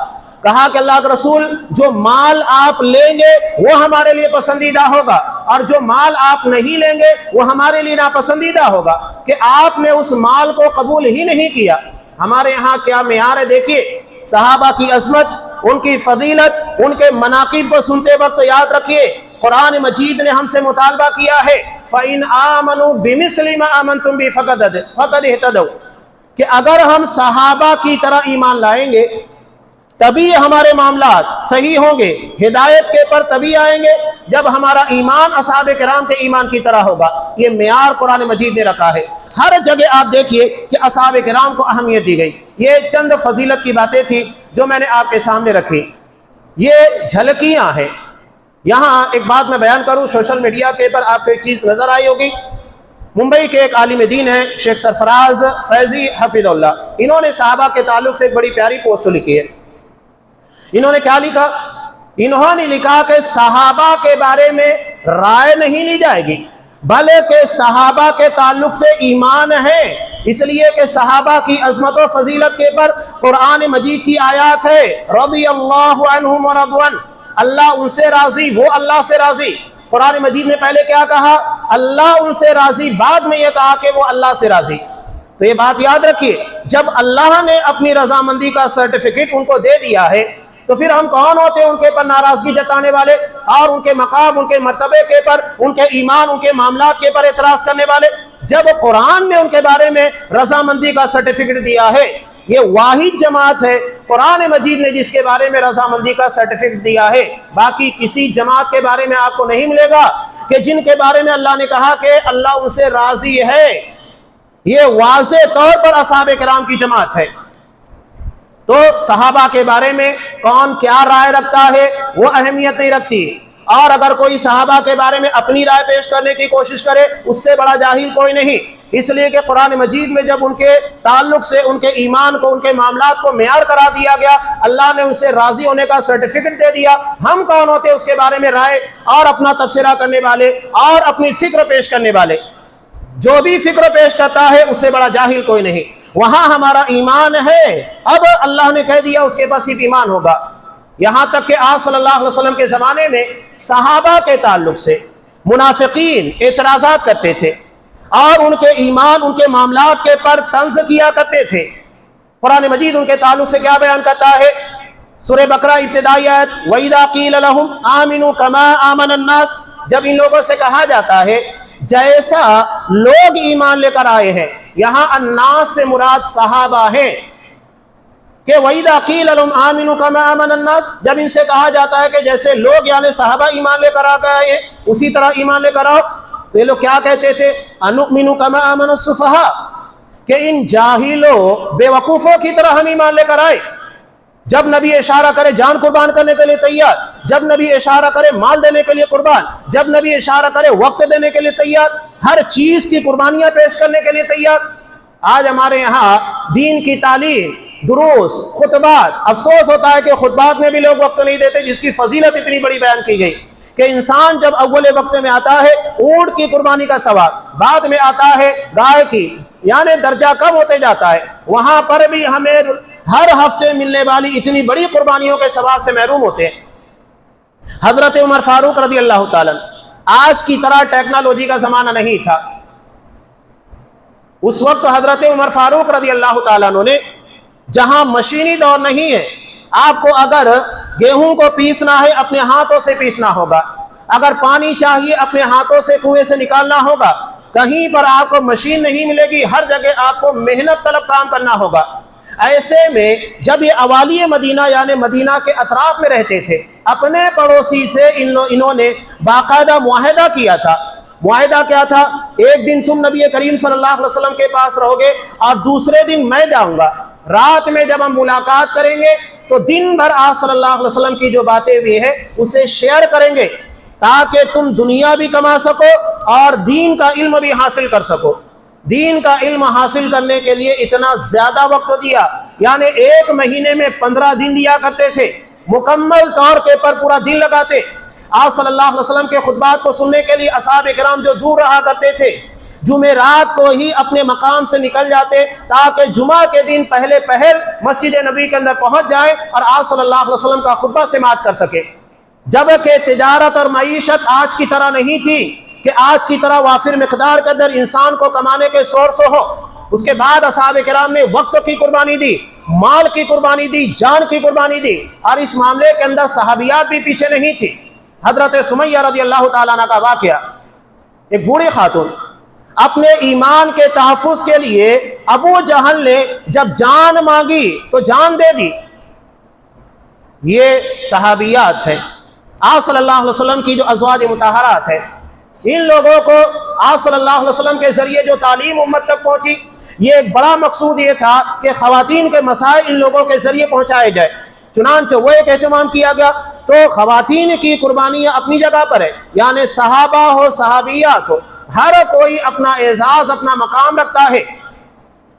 کہا کہ اللہ کے رسول، جو مال آپ لیں گے وہ ہمارے لیے پسندیدہ ہوگا، اور جو مال آپ نہیں لیں گے وہ ہمارے لیے ناپسندیدہ ہوگا، کہ آپ نے اس مال کو قبول ہی نہیں کیا۔ ہمارے یہاں کیا معیار ہے دیکھیے، صحابہ کی عظمت، ان کی فضیلت، ان کے مناقب کو سنتے وقت یاد رکھیے، قرآن مجید نے ہم سے مطالبہ کیا ہے فَإِنْ آمَنُوا بِمِثْلِ مَا آمَنْتُمْ بِهِ فَقَدْ اهْتَدَوْا، کہ اگر ہم صحابہ کی طرح ایمان لائیں گے تبھی ہمارے معاملات صحیح ہوں گے، ہدایت کے پر تبھی آئیں گے جب ہمارا ایمان اصحاب کرام کے ایمان کی طرح ہوگا۔ یہ معیار قرآن مجید نے رکھا ہے۔ ہر جگہ آپ دیکھیے کہ اصحاب کرام کو اہمیت دی گئی۔ یہ چند فضیلت کی باتیں تھیں جو میں نے آپ کے سامنے رکھی، یہ جھلکیاں ہیں۔ یہاں ایک بات میں بیان کروں، سوشل میڈیا کے پر آپ کو ایک چیز نظر آئی ہوگی، ممبئی کے ایک عالم دین ہیں شیخ سرفراز فیضی حفظ اللہ، انہوں نے صحابہ کے تعلق سے ایک بڑی پیاری پوسٹ لکھی ہے۔ انہوں نے کیا لکھا؟ انہوں نے لکھا کہ صحابہ کے بارے میں رائے نہیں لی جائے گی، بلکہ صحابہ کے تعلق سے ایمان ہے اس لیے کہ صحابہ کی عظمت و فضیلت کے پر قرآن مجید کی آیات ہے، رضی اللہ عنہم ورضوا عنہ، اللہ ان سے راضی، وہ اللہ سے راضی۔ قرآن مجید نے پہلے کیا کہا؟ اللہ ان سے راضی، بعد میں یہ کہا کہ وہ اللہ سے راضی۔ تو یہ بات یاد رکھیے، جب اللہ نے اپنی رضامندی کا سرٹیفکیٹ ان کو دے دیا ہے تو پھر ہم کون ہوتے ہیں ان کے پر ناراضگی جتانے والے اور ان کے مقام، ان کے مرتبے کے پر، ان کے ایمان، ان کے معاملات کے پر اعتراض کرنے والے؟ جب قرآن نے ان کے بارے میں رضامندی کا سرٹیفکیٹ دیا ہے، یہ واحد جماعت ہے قرآن مجید نے جس کے بارے میں رضامندی کا سرٹیفکیٹ دیا ہے، باقی کسی جماعت کے بارے میں آپ کو نہیں ملے گا کہ جن کے بارے میں اللہ نے کہا کہ اللہ ان سے راضی ہے۔ یہ واضح طور پر اصحاب کرام کی جماعت ہے۔ تو صحابہ کے بارے میں کون کیا رائے رکھتا ہے وہ اہمیت نہیں رکھتی، اور اگر کوئی صحابہ کے بارے میں اپنی رائے پیش کرنے کی کوشش کرے اس سے بڑا جاہل کوئی نہیں، اس لیے کہ قرآن مجید میں جب ان کے تعلق سے ان کے ایمان کو، ان کے معاملات کو معیار کرا دیا گیا، اللہ نے ان سے راضی ہونے کا سرٹیفکیٹ دے دیا، ہم کون ہوتے اس کے بارے میں رائے اور اپنا تبصرہ کرنے والے اور اپنی فکر پیش کرنے والے؟ جو بھی فکر پیش کرتا ہے اس سے بڑا جاہل کوئی نہیں۔ وہاں ہمارا ایمان ہے، اب اللہ نے کہہ دیا اس کے پاس صرف ایمان ہوگا۔ یہاں تک کہ آپ صلی اللہ علیہ وسلم کے زمانے میں صحابہ کے تعلق سے منافقین اعتراضات کرتے تھے اور ان کے ایمان، ان کے معاملات کے پر طنز کیا کرتے تھے۔ قرآن مجید ان کے تعلق سے کیا بیان کرتا ہے؟ سورہ بقرہ ابتدائی آیت، وَإِذَا قِيلَ لَهُمْ آمِنُوا كَمَا آمَنَ النَّاسُ، جب ان لوگوں سے کہا جاتا ہے جیسا لوگ ایمان لے کر آئے ہیں، یہاں الناس سے مراد صحابہ ہیں، کہ وَإِذَا قِيلَ لَهُمْ آمِنُوا كَمَا آمَنَ النَّاسُ، جب ان سے کہا جاتا ہے کہ جیسے لوگ یعنی صحابہ ایمان لے کر آئے ہیں اسی طرح ایمان لے کر آؤ، تو یہ لوگ کیا کہتے تھے؟ اَنُؤْمِنُ كَمَا آمَنَ السُّفَهَاءُ، کہ ان جاہلوں بے وقوفوں کی طرح ہم ایمان لے کر آئے۔ جب نبی اشارہ کرے جان قربان کرنے کے لیے تیار، جب نبی اشارہ کرے مال دینے کے لیے قربان، جب نبی اشارہ کرے وقت دینے کے لیے تیار، ہر چیز کی قربانیاں پیش کرنے کے لیے تیار۔ آج ہمارے یہاں دین کی تعلیم، دروس، خطبات، افسوس ہوتا ہے کہ خطبات میں بھی لوگ وقت نہیں دیتے، جس کی فضیلت اتنی بڑی بیان کی گئی کہ انسان جب اول وقت میں آتا ہے اونٹ کی قربانی کا ثواب، بعد میں آتا ہے گائے کی، یعنی درجہ کم ہوتے جاتا ہے، وہاں پر بھی ہمیں ہر ہفتے ملنے والی اتنی بڑی قربانیوں کے ثواب سے محروم ہوتے ہیں۔ حضرت عمر فاروق رضی اللہ تعالیٰ، آج کی طرح ٹیکنالوجی کا زمانہ نہیں تھا، اس وقت حضرت عمر فاروق رضی اللہ تعالیٰ نے، جہاں مشینی دور نہیں ہے، آپ کو اگر گیہوں کو پیسنا ہے اپنے ہاتھوں سے پیسنا ہوگا، اگر پانی چاہیے اپنے ہاتھوں سے کنویں سے نکالنا ہوگا، کہیں پر آپ کو مشین نہیں ملے گی، ہر جگہ آپ کو محنت طلب کام کرنا ہوگا۔ ایسے میں جب یہ اوالی مدینہ یعنی مدینہ کے اطراف میں رہتے تھے، اپنے پڑوسی سے انہوں نے باقاعدہ معاہدہ کیا تھا۔ معاہدہ کیا تھا؟ ایک دن تم نبی کریم صلی اللہ علیہ وسلم کے پاس رہو گے اور دوسرے دن میں جاؤں گا، رات میں جب ہم ملاقات کریں گے تو دن بھر آپ صلی اللہ علیہ وسلم کی جو باتیں ہوئی ہیں اسے شیئر کریں گے تاکہ تم دنیا بھی کما سکو اور دین کا علم بھی حاصل کر سکو۔ دین کا علم حاصل کرنے کے لیے اتنا زیادہ وقت دیا، یعنی ایک مہینے میں 15 دن دیا کرتے تھے، مکمل طور کے پر پورا دن لگاتے۔ آپ صلی اللہ علیہ وسلم کے خطبات کو سننے کے لیے اصحاب کرام جو دور رہا کرتے تھے، جمعرات کو ہی اپنے مقام سے نکل جاتے تاکہ جمعہ کے دن پہلے پہل مسجد نبی کے اندر پہنچ جائے اور آپ صلی اللہ علیہ وسلم کا خطبہ سماعت کر سکے۔ جبکہ تجارت اور معیشت آج کی طرح نہیں تھی کہ آج کی طرح وافر مقدار کے اندر انسان کو کمانے کے سورس ہو۔ اس کے بعد اصحاب کرام نے وقت کی قربانی دی، مال کی قربانی دی، جان کی قربانی دی، اور اس معاملے کے اندر صحابیات بھی پیچھے نہیں تھی۔ حضرت سمیہ رضی اللہ تعالیٰ عنہ کا واقعہ، ایک بوڑھی خاتون اپنے ایمان کے تحفظ کے لیے ابو جہل نے جب جان مانگی تو جان دے دی۔ یہ صحابیات ہیں، آپ صلی اللہ علیہ وسلم کی جو ازواج مطہرات ہیں، ان لوگوں کو آپ صلی اللہ علیہ وسلم کے ذریعے جو تعلیم امت تک پہنچی، یہ ایک بڑا مقصود یہ تھا کہ خواتین کے مسائل ان لوگوں کے ذریعے پہنچائے جائے، چنانچہ وہ ایک اہتمام کیا گیا۔ تو خواتین کی قربانیاں اپنی جگہ پر ہے، یعنی صحابہ ہو صحابیات ہو، ہر کوئی اپنا اعزاز اپنا مقام رکھتا ہے۔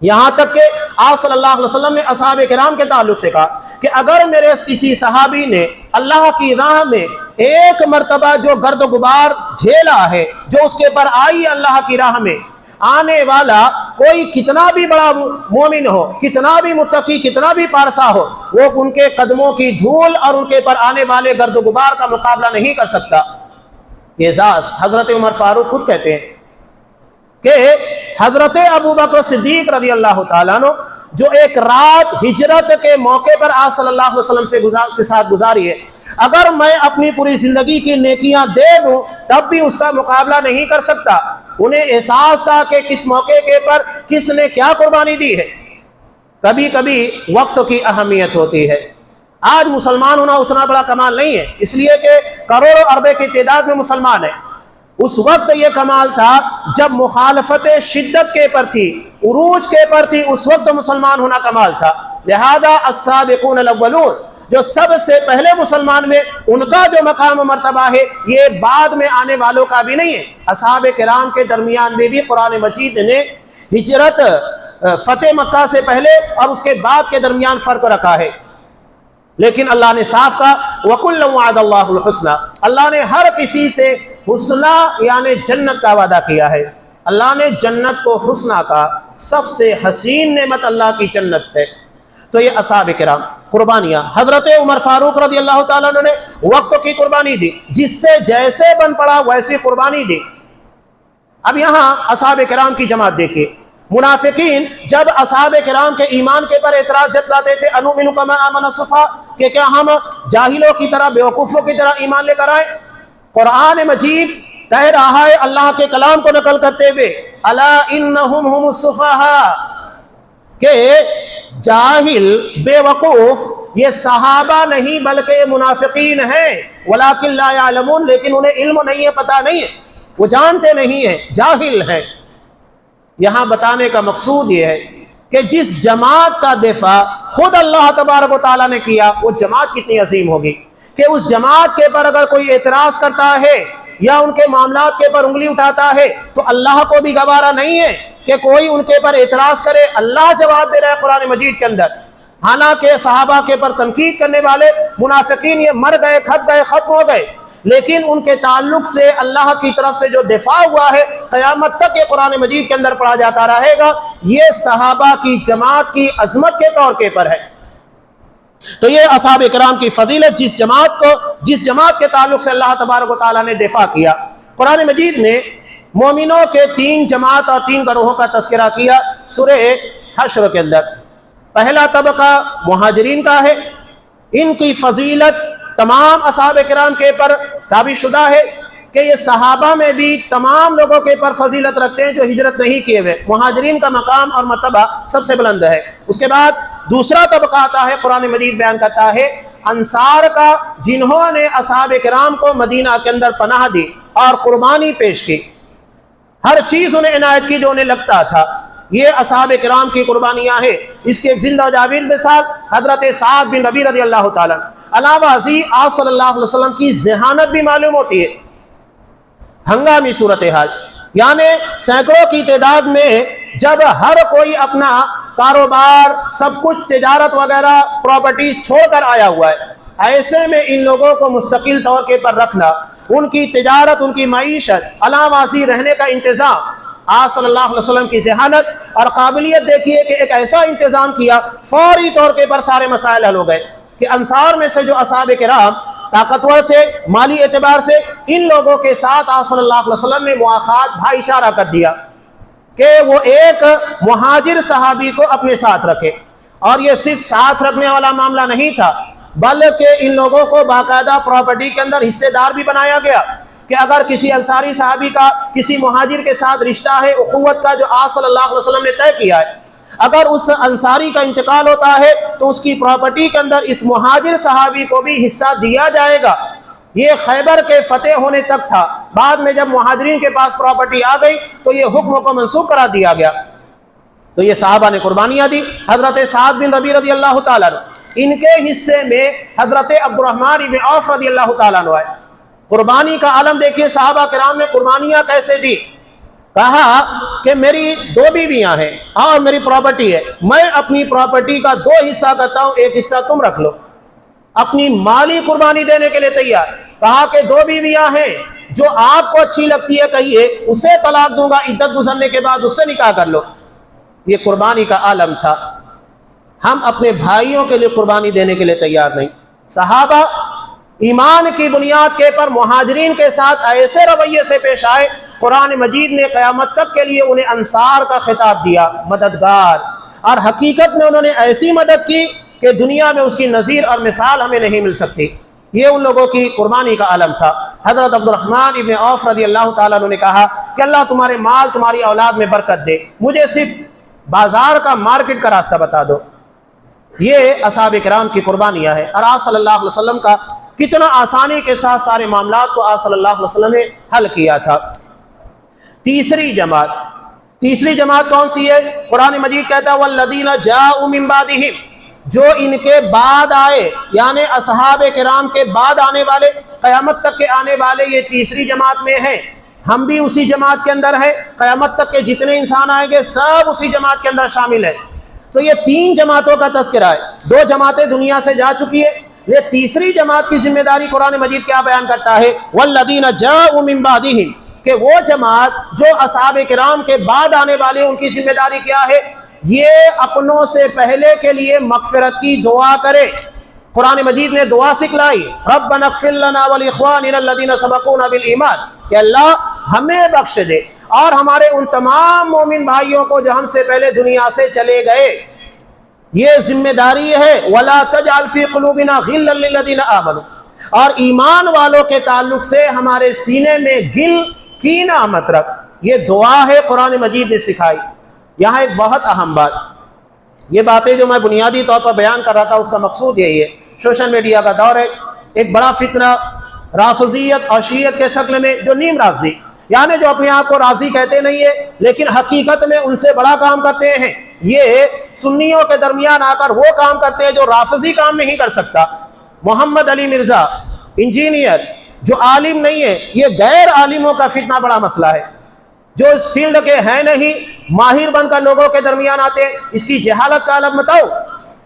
یہاں تک کہ آپ صلی اللہ علیہ وسلم نے اصحاب کرام کے تعلق سے کہا کہ اگر میرے کسی صحابی نے اللہ کی راہ میں ایک مرتبہ جو گرد و غبار جھیلا ہے، جو اس کے پر آئی اللہ کی راہ میں، آنے والا کوئی کتنا بھی بڑا مومن ہو، کتنا بھی متقی، کتنا بھی پارسا ہو، وہ ان کے قدموں کی دھول اور ان کے پر آنے والے گرد و غبار کا مقابلہ نہیں کر سکتا۔ یہ اعزاز حضرت عمر فاروق خود کہتے ہیں کہ حضرت ابو بکر صدیق رضی اللہ تعالیٰ عنہ جو ایک رات ہجرت کے موقع پر آپ صلی اللہ علیہ وسلم کے ساتھ گزاری ہے، اگر میں اپنی پوری زندگی کی نیکیاں دے دوں تب بھی اس کا مقابلہ نہیں کر سکتا۔ انہیں احساس تھا کہ کس موقع کے پر کس نے کیا قربانی دی ہے۔ کبھی کبھی وقت کی اہمیت ہوتی ہے۔ آج مسلمان ہونا اتنا بڑا کمال نہیں ہے، اس لیے کہ کروڑوں اربے کی تعداد میں مسلمان ہیں۔ اس وقت یہ کمال تھا جب مخالفت شدت کے پر تھی، عروج کے پر تھی، اس وقت مسلمان ہونا کمال تھا۔ لہذا السابقون الاولون، جو سب سے پہلے مسلمان میں ان کا جو مقام و مرتبہ ہے یہ بعد میں آنے والوں کا بھی نہیں ہے۔ اصحاب کرام کے درمیان میں بھی قرآن مجید نے ہجرت فتح مکہ سے پہلے اور اس کے بعد کے درمیان فرق رکھا ہے، لیکن اللہ نے صاف کہا وَكُلًّا وَعَدَ اللَّهُ الْحُسْنَى، اللہ نے ہر کسی سے حسنہ یعنی جنت کا وعدہ کیا ہے۔ اللہ نے جنت کو حسنہ کا، سب سے حسین نعمت اللہ کی جنت ہے۔ تو یہ اصحاب کرام قربانیاں، حضرت عمر فاروق رضی اللہ تعالیٰ عنہ نے وقت کی قربانی دی، جس سے جیسے بن پڑا ویسی قربانی دی۔ اب یہاں اصحاب کرام کی جماعت دیکھیے، منافقین جب اصحاب کرام کے ایمان کے پر اعتراض جتلاتے تھے انؤمن کما آمن السفہاء، کہ کیا ہم جاہلوں کی طرح بیوقوفوں کی طرح ایمان لے کر آئے؟ قرآن مجید کہہ رہا ہے اللہ کے کلام کو نقل کرتے ہوئے الا انہم هم السفہاء، کہ جاہل بے وقوف یہ صحابہ نہیں بلکہ یہ منافقین ہیں، ولکن لا یعلمون، لیکن انہیں علم نہیں ہے، پتہ نہیں ہے، وہ جانتے نہیں ہیں، جاہل ہیں۔ یہاں بتانے کا مقصود یہ ہے کہ جس جماعت کا دفاع خود اللہ تبارک و تعالیٰ نے کیا وہ جماعت کتنی عظیم ہوگی، کہ اس جماعت کے پر اگر کوئی اعتراض کرتا ہے یا ان کے معاملات کے پر انگلی اٹھاتا ہے تو اللہ کو بھی گوارا نہیں ہے کہ کوئی ان کے پر اعتراض کرے۔ اللہ جواب دے رہا ہے قرآن مجید کے اندر، حالانکہ صحابہ کے پر تنقید کرنے والے منافقین یہ مر گئے، کھپ گئے، ختم ہو گئے، لیکن ان کے تعلق سے اللہ کی طرف سے جو دفاع ہوا ہے قیامت تک یہ قرآن مجید کے اندر پڑھا جاتا رہے گا، یہ صحابہ کی جماعت کی عظمت کے طور کے پر ہے۔ تو یہ اصحاب کرام کی فضیلت، جس جماعت کے تعلق سے اللہ تبارک و تعالیٰ نے دفاع کیا۔ قرآن مجید نے مومنوں کے 3 جماعت اور 3 گروہوں کا تذکرہ کیا سورہ حشر کے اندر۔ پہلا طبقہ مہاجرین کا ہے، ان کی فضیلت تمام اصحاب کرام کے پر ثابت شدہ ہے کہ یہ صحابہ میں بھی تمام لوگوں کے پر فضیلت رکھتے ہیں جو ہجرت نہیں کیے ہوئے۔ مہاجرین کا مقام اور مرتبہ سب سے بلند ہے۔ اس کے بعد دوسرا طبقہ آتا ہے، قرآن مجید بیان کرتا ہے انصار کا، جنہوں نے اصحاب کرام کو مدینہ کے اندر پناہ دی اور قربانی پیش کی، ہر چیز انہیں عنایت کی جو انہیں لگتا تھا۔ یہ اصحاب کرام کی قربانیاں ہیں۔ اس کی ایک زندہ جاوید مثال حضرت سعد بن ربیع رضی اللہ تعالیٰ۔ علاوہ ازیں آپ صلی اللہ علیہ وسلم کی ذہانت بھی معلوم ہوتی ہے۔ ہنگامی صورتحال، یعنی سینکڑوں کی تعداد میں جب ہر کوئی اپنا کاروبار، سب کچھ تجارت وغیرہ پراپرٹیز چھوڑ کر آیا ہوا ہے، ایسے میں ان لوگوں کو مستقل طور کے پر رکھنا، ان کی تجارت، ان کی معیشت، علاوہ ازیں رہنے کا انتظام، آپ صلی اللہ علیہ وسلم کی ذہانت اور قابلیت دیکھیے کہ ایک ایسا انتظام کیا فوری طور کے پر سارے مسائل حل ہو گئے کہ انصار میں سے جو اصحاب کرام طاقتور تھے مالی اعتبار سے، ان لوگوں کے ساتھ آپ صلی اللہ علیہ وسلم نے مواخات، بھائی چارہ کر دیا کہ وہ ایک مہاجر صحابی کو اپنے ساتھ رکھے۔ اور یہ صرف ساتھ رکھنے والا معاملہ نہیں تھا، بلکہ ان لوگوں کو باقاعدہ پراپرٹی کے اندر حصے دار بھی بنایا گیا کہ اگر کسی انصاری صحابی کا کسی مہاجر کے ساتھ رشتہ ہے اخوت کا جو آپ صلی اللہ علیہ وسلم نے طے کیا ہے، اگر اس انصاری کا انتقال ہوتا ہے تو اس کی پراپرٹی کے اندر اس مہاجر صحابی کو بھی حصہ دیا جائے گا۔ یہ خیبر کے فتح ہونے تک تھا، بعد میں جب مہاجرین کے پاس پراپرٹی آ گئی تو یہ حکم کو منسوخ کرا دیا گیا۔ تو یہ صحابہ نے قربانیاں دی۔ حضرت سعد بن ربیع رضی اللہ تعالیٰ عنہ، ان کے حصے میں حضرت عبد الرحمن بن عوف رضی اللہ تعالیٰ عنہ آئے۔ قربانی کا عالم دیکھیے، صحابہ کرام نے قربانیاں کیسے دی۔ کہا کہ میری 2 بیویاں ہیں اور میری پراپرٹی ہے، میں اپنی پراپرٹی کا 2 حصہ کرتا ہوں، 1 حصہ تم رکھ لو۔ اپنی مالی قربانی دینے کے لیے تیار۔ کہا کہ 2 بیویاں ہیں، جو آپ کو اچھی لگتی ہے کہیے، اسے طلاق دوں گا، عدت گزرنے کے بعد اس سے نکاح کر لو۔ یہ قربانی کا عالم تھا. ہم اپنے بھائیوں کے لیے قربانی دینے کے لیے تیار نہیں. صحابہ ایمان کی بنیاد کے پر مہاجرین کے ساتھ ایسے رویے سے پیش آئے, قرآن مجید نے قیامت تک کے لیے انہیں انصار کا خطاب دیا, مددگار, اور حقیقت میں انہوں نے ایسی مدد کی کہ دنیا میں اس کی نظیر اور مثال ہمیں نہیں مل سکتی. یہ ان لوگوں کی قربانی کا عالم تھا. حضرت عبد الرحمن ابن عوف رضی اللہ تعالیٰ عنہ نے کہا کہ اللہ تمہارے مال تمہاری اولاد میں برکت دے, مجھے صرف بازار کا مارکیٹ کا راستہ بتا دو. یہ اصحاب کرام کی قربانیاں ہیں. اور آپ صلی اللہ علیہ وسلم کا کتنا آسانی کے ساتھ سارے معاملات کو آپ صلی اللہ علیہ وسلم نے حل کیا تھا. تیسری جماعت کون سی ہے؟ قرآن مجید کہتا ہے والذین جاءوا من بعدہم, جو ان کے بعد آئے, یعنی اصحاب کرام کے بعد آنے والے, قیامت تک کے آنے والے, یہ تیسری جماعت میں ہیں. ہم بھی اسی جماعت کے اندر ہیں. قیامت تک کے جتنے انسان آئیں گے سب اسی جماعت کے اندر شامل ہیں. تو یہ 3 جماعتوں کا تذکرہ ہے. 2 جماعتیں دنیا سے جا چکی ہے. یہ تیسری جماعت کی ذمہ داری قرآن مجید کیا بیان کرتا ہے؟ والذین جاءوا من بعدہم, کہ وہ جماعت جو اصحاب کرام کے بعد آنے والے, ان کی ذمہ داری کیا ہے؟ یہ اپنوں سے پہلے کے لیے مغفرت کی دعا کرے. قرآن مجید نے دعا سکھلائی, ربنا اغفر لنا ولاخواننا الذین سبقونا بالایمان, کہ اللہ ہمیں بخش دے اور ہمارے ان تمام مومن بھائیوں کو جو ہم سے پہلے دنیا سے چلے گئے. یہ ذمہ داری ہے. ولا تجعل فی قلوبنا غلا للذین آمنوا, اور ایمان والوں کے تعلق سے ہمارے سینے میں گل کینہ مت رکھ. یہ دعا ہے قرآن مجید نے سکھائی. یہاں ایک بہت اہم بات, یہ باتیں جو میں بنیادی طور پر بیان کر رہا تھا اس کا مقصود یہی ہے. سوشل میڈیا کا دور ہے, ایک بڑا فتنہ رافضیت اور شیعت کے شکل میں, جو نیم رافضی, یعنی جو اپنے آپ کو رافضی کہتے نہیں ہے لیکن حقیقت میں ان سے بڑا کام کرتے ہیں. یہ سنیوں کے درمیان آ کر وہ کام کرتے ہیں جو رافضی کام نہیں کر سکتا. محمد علی مرزا انجینئر جو عالم نہیں ہے, یہ غیر عالموں کا فتنہ بڑا مسئلہ ہے. جو اس فیلڈ کے ہیں نہیں, ماہر بن کر لوگوں کے درمیان آتے ہیں, اس کی جہالت کا عالم بتاؤ.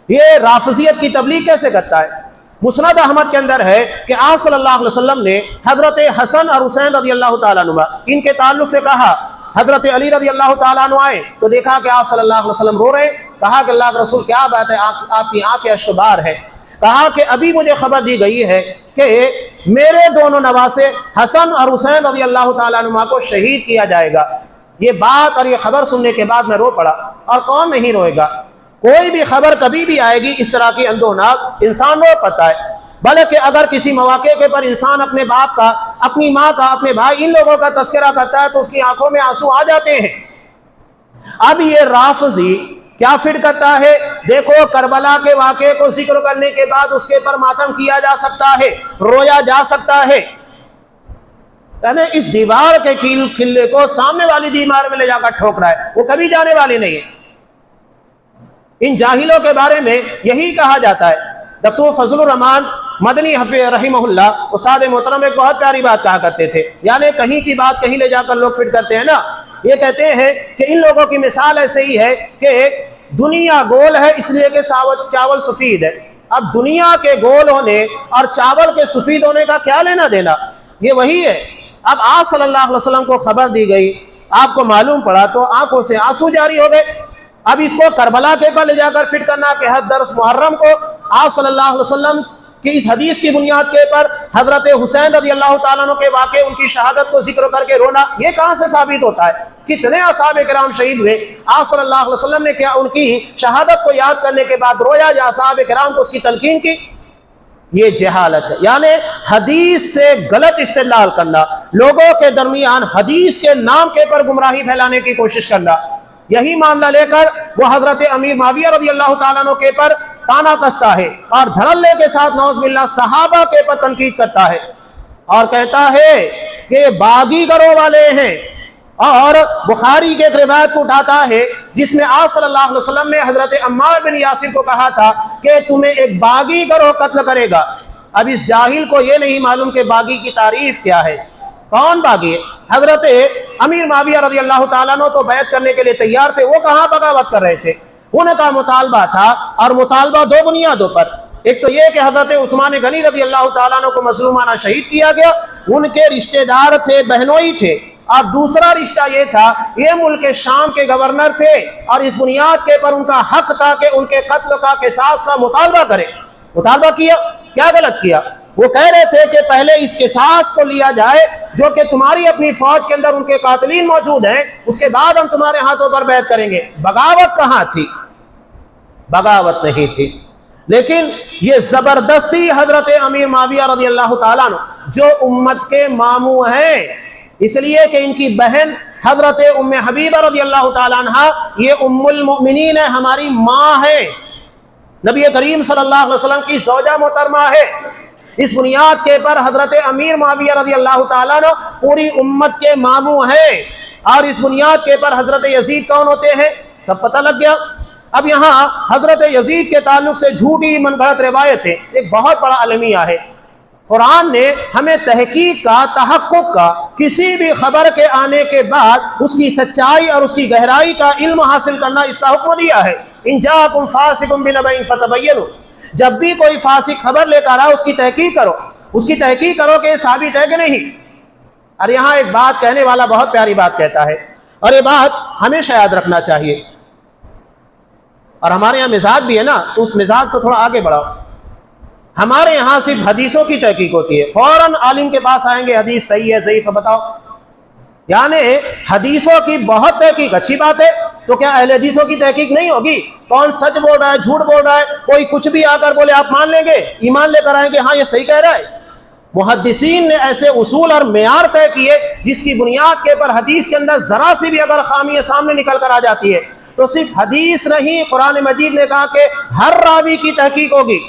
یہ رافضیت کی تبلیغ کیسے کرتا ہے؟ مسند احمد کے اندر ہے کہ آپ صلی اللہ علیہ وسلم نے حضرت حسن اور حسین رضی اللہ تعالیٰ عنہ ان کے تعلق سے کہا. حضرت علی رضی اللہ تعالیٰ عنہ آئے تو دیکھا کہ آپ صلی اللہ علیہ وسلم رو رہے. کہا کہ اللہ کے رسول کیا بات ہے, آپ کی آنکھیں اشک بار ہے. کہا کہ ابھی مجھے خبر دی گئی ہے کہ میرے دونوں نواسے حسن اور حسین رضی اللہ تعالیٰ عنہ کو شہید کیا جائے گا. یہ بات اور یہ خبر سننے کے بعد میں رو پڑا. اور کون نہیں روئے گا؟ کوئی بھی خبر کبھی بھی آئے گی اس طرح کی اندوناک, انسان رو پتا ہے. بلکہ اگر کسی مواقع کے پر انسان اپنے باپ کا, اپنی ماں کا, اپنے بھائی, ان لوگوں کا تذکرہ کرتا ہے تو اس کی آنکھوں میں آنسو آ جاتے ہیں. اب یہ رافضی کیا فٹ کرتا ہے؟ دیکھو کربلا کے واقعے کو ذکر کرنے کے بعد اس کے پر ماتم کیا جا سکتا ہے, رویا جا سکتا ہے. یعنی اس دیوار کے کھلے کو سامنے والی دیوار میں لے جا کر ٹھوک رہا ہے, وہ کبھی جانے والی نہیں ہے. ان جاہلوں کے بارے میں یہی کہا جاتا ہے. دکتور فضل الرحمان مدنی حفیظ رحمہ اللہ, استاد محترم, ایک بہت پیاری بات کہا کرتے تھے. یعنی کہیں کی بات کہیں لے جا کر لوگ فٹ کرتے ہیں نا. یہ کہتے ہیں کہ ان لوگوں کی مثال ایسے ہی ہے کہ دنیا گول ہے اس لیے کہ چاول سفید ہے. اب دنیا کے گول ہونے اور چاول کے سفید ہونے کا کیا لینا دینا؟ یہ وہی ہے. اب آپ صلی اللہ علیہ وسلم کو خبر دی گئی, آپ کو معلوم پڑا تو آنکھوں سے آنسو جاری ہو گئے. اب اس کو کربلا کے پر لے جا کر فٹ کرنا کہ حد درس محرم کو آپ صلی اللہ علیہ وسلم کی اس حدیث کی بنیاد کے پر حضرت حسین رضی اللہ تعالیٰ عنہ کے واقعے, ان کی شہادت کو ذکر کر کے رونا, یہ کہاں سے ثابت ہوتا ہے؟ کتنے اصحاب کرام شہید ہوئے, آپ صلی اللہ علیہ وسلم نے کیا ان کی شہادت کو یاد کرنے کے بعد رویا یا اصحاب کرام کو اس کی تلقین کی؟ یہ جہالت ہے. یعنی حدیث سے غلط استدلال کرنا, لوگوں کے درمیان حدیث کے نام کے پر گمراہی پھیلانے کی کوشش کرنا. یہی معاملہ لے کر وہ حضرت امیر معاویہ رضی اللہ تعالیٰ عنہ کے پر تانا کستا ہے اور دھڑلے کے ساتھ نعوذ باللہ صحابہ کے پر تنقید کرتا ہے اور کہتا ہے کہ یہ باغی گروہ والے ہیں. اور بخاری کے ایک روایت کو اٹھاتا ہے جس میں آپ صلی اللہ علیہ وسلم نے حضرت عمار بن یاسر کو کہا تھا کہ تمہیں ایک باغی گروہ قتل کرے گا. اب اس جاہل کو یہ نہیں معلوم کہ باغی کی تعریف کیا ہے, کون باغی ہے. حضرت امیر معاویہ رضی اللہ تعالیٰ عنہ تو بیعت کرنے کے لیے تیار تھے, وہ کہاں بغاوت کر رہے تھے؟ ان کا مطالبہ تھا, اور مطالبہ 2 بنیادوں پر. ایک تو یہ کہ حضرت عثمان غنی رضی اللہ تعالیٰ عنہ کو مظلومانہ شہید کیا گیا, ان کے رشتہ دار تھے, بہنوئی تھے, اور دوسرا رشتہ یہ تھا، یہ ملک شام کے گورنر تھے اور اس بنیاد کے پر ان کا حق تھا کہ ان کے قتل کا قصاص کا مطالبہ کرے۔ مطالبہ کیا، کیا غلط کیا؟ وہ کہہ رہے تھے کہ پہلے اس قصاص کو لیا جائے جو کہ تمہاری اپنی فوج کے اندر ان کے قاتلین موجود ہیں، اس کے بعد ہم تمہارے ہاتھوں پر بیعت کریں گے۔ بغاوت کہاں تھی؟ بغاوت نہیں تھی، لیکن یہ زبردستی حضرت امیر معاویہ رضی اللہ تعالیٰ عنہ جو امت کے ماموں ہیں، اس لیے کہ ان کی بہن حضرت ام حبیبہ رضی اللہ تعالیٰ عنہ یہ ام المؤمنین ہے، ہماری ماں ہے، نبی کریم صلی اللہ علیہ وسلم کی زوجہ محترمہ ہے۔ اس بنیاد کے پر حضرت امیر معاویہ رضی اللہ تعالیٰ عنہ پوری امت کے ماموں ہیں، اور اس بنیاد کے پر حضرت یزید کون ہوتے ہیں سب پتہ لگ گیا۔ اب یہاں حضرت یزید کے تعلق سے جھوٹی من گھڑت روایتیں ایک بہت بڑا المیہ ہے۔ قرآن نے ہمیں تحقیق کا، تحقق کا، کسی بھی خبر کے آنے کے بعد اس کی سچائی اور اس کی گہرائی کا علم حاصل کرنا، اس کا حکم دیا ہے۔ ان جاءکم فاسق بنبأ فتبینوا، جب بھی کوئی فاسق خبر لے کر آئے اس کی تحقیق کرو، اس کی تحقیق کرو کہ یہ ثابت ہے کہ نہیں۔ اور یہاں ایک بات کہنے والا بہت پیاری بات کہتا ہے، اور یہ بات ہمیشہ یاد رکھنا چاہیے، اور ہمارے یہاں مزاج بھی ہے نا، تو اس مزاج کو تھوڑا آگے بڑھاؤ۔ ہمارے یہاں صرف حدیثوں کی تحقیق ہوتی ہے، فوراً عالم کے پاس آئیں گے حدیث صحیح ہے ضعیف ہے بتاؤ، یعنی حدیثوں کی بہت تحقیق اچھی بات ہے، تو کیا اہل حدیثوں کی تحقیق نہیں ہوگی؟ کون سچ بول رہا ہے، جھوٹ بول رہا ہے، کوئی کچھ بھی آ کر بولے آپ مان لیں گے، ایمان لے کر آئیں گے ہاں یہ صحیح کہہ رہا ہے؟ محدثین نے ایسے اصول اور معیار طے کیے جس کی بنیاد کے پر حدیث کے اندر ذرا سی بھی اگر خامی سامنے نکل کر آ جاتی ہے تو صرف حدیث نہیں، قرآن مجید نے کہا کہ ہر راوی کی تحقیق ہوگی،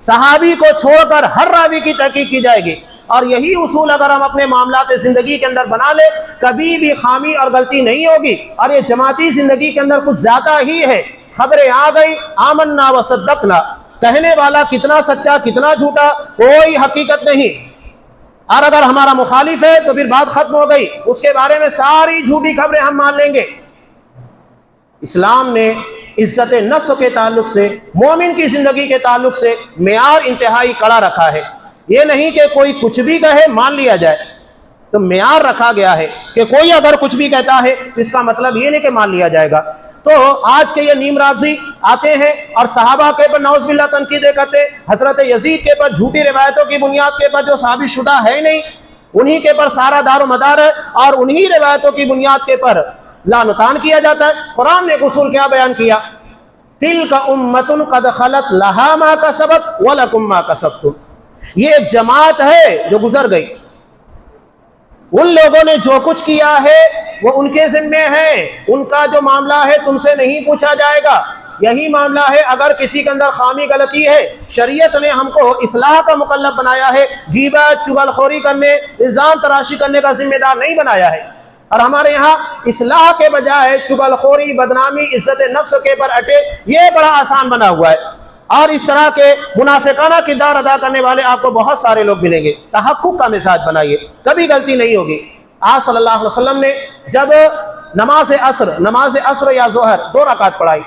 صحابی کو چھوڑ کر ہر راوی کی تحقیق کی جائے گی، اور یہی اصول اگر ہم اپنے معاملات زندگی کے اندر بنا لیں کبھی بھی خامی اور غلطی نہیں ہوگی۔ اور یہ جماعتی زندگی کے اندر کچھ زیادہ ہی ہے، خبریں آ گئی آمنا و صدقنا، کہنے والا کتنا سچا کتنا جھوٹا کوئی حقیقت نہیں، اور اگر ہمارا مخالف ہے تو پھر بات ختم ہو گئی، اس کے بارے میں ساری جھوٹی خبریں ہم مان لیں گے۔ اسلام نے عزت نفس کے تعلق سے، مومن کی زندگی کے تعلق سے معیار انتہائی کڑا رکھا ہے، یہ نہیں کہ کوئی کچھ بھی کہے مان لیا جائے، تو معیار رکھا گیا ہے کہ کوئی اگر کچھ بھی کہتا ہے تو اس کا مطلب یہ نہیں کہ مان لیا جائے گا۔ تو آج کے یہ نیم رافضی آتے ہیں اور صحابہ کے پر نعوذ باللہ تنقیدیں کرتے، حضرت یزید کے پر جھوٹی روایتوں کی بنیاد کے پر جو ثابت شدہ ہے نہیں انہی کے پر سارا دار و مدار ہے، اور انہی روایتوں کی بنیاد کے پر لعنتان کیا جاتا ہے۔ قرآن نے اصول کیا بیان کیا؟ تلک امۃ قد خلت لہا ما کسبت ولکم ما کسبتم، یہ ایک جماعت ہے جو گزر گئی، ان لوگوں نے جو کچھ کیا ہے وہ ان کے ذمے ہے، ان کا جو معاملہ ہے تم سے نہیں پوچھا جائے گا۔ یہی معاملہ ہے اگر کسی کے اندر خامی غلطی ہے، شریعت نے ہم کو اصلاح کا مکلف بنایا ہے، غیبت چغل خوری کرنے الزام تراشی کرنے کا ذمہ دار نہیں بنایا ہے، اور ہمارے یہاں اصلاح کے بجائے چغل خوری بدنامی عزت نفس کے پر اٹے یہ بڑا آسان بنا ہوا ہے، اور اس طرح کے منافقانہ کردار ادا کرنے والے آپ کو بہت سارے لوگ ملیں گے۔ تحقق کا مزاج بنائیے، کبھی غلطی نہیں ہوگی۔ آپ صلی اللہ علیہ وسلم نے جب نماز عصر یا ظہر 2 رکعت پڑھائی،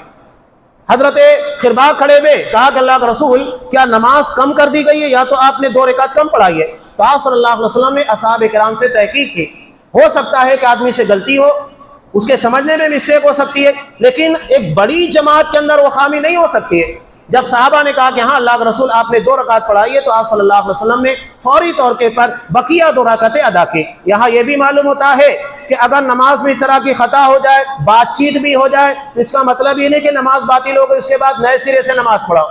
حضرت خرباق کھڑے ہوئے، کہا کہ اللہ کا رسول کیا نماز کم کر دی گئی ہے یا تو آپ نے 2 رکعت کم پڑھائی ہے؟ تو آپ صلی اللہ علیہ وسلم نے اصحاب کرام سے تحقیق کی، ہو سکتا ہے کہ آدمی سے غلطی ہو، اس کے سمجھنے میں مسٹیک ہو سکتی ہے، لیکن ایک بڑی جماعت کے اندر وہ خامی نہیں ہو سکتی ہے۔ جب صحابہ نے کہا کہ ہاں اللہ کے رسول آپ نے 2 رکعت پڑھائی ہے، تو آپ صلی اللہ علیہ وسلم نے فوری طور کے پر بقیہ 2 رکعتیں ادا کی۔ یہاں یہ بھی معلوم ہوتا ہے کہ اگر نماز میں اس طرح کی خطا ہو جائے، بات چیت بھی ہو جائے، تو اس کا مطلب یہ نہیں کہ نماز باطل ہو گئی، اس کے بعد نئے سرے سے نماز پڑھاؤ،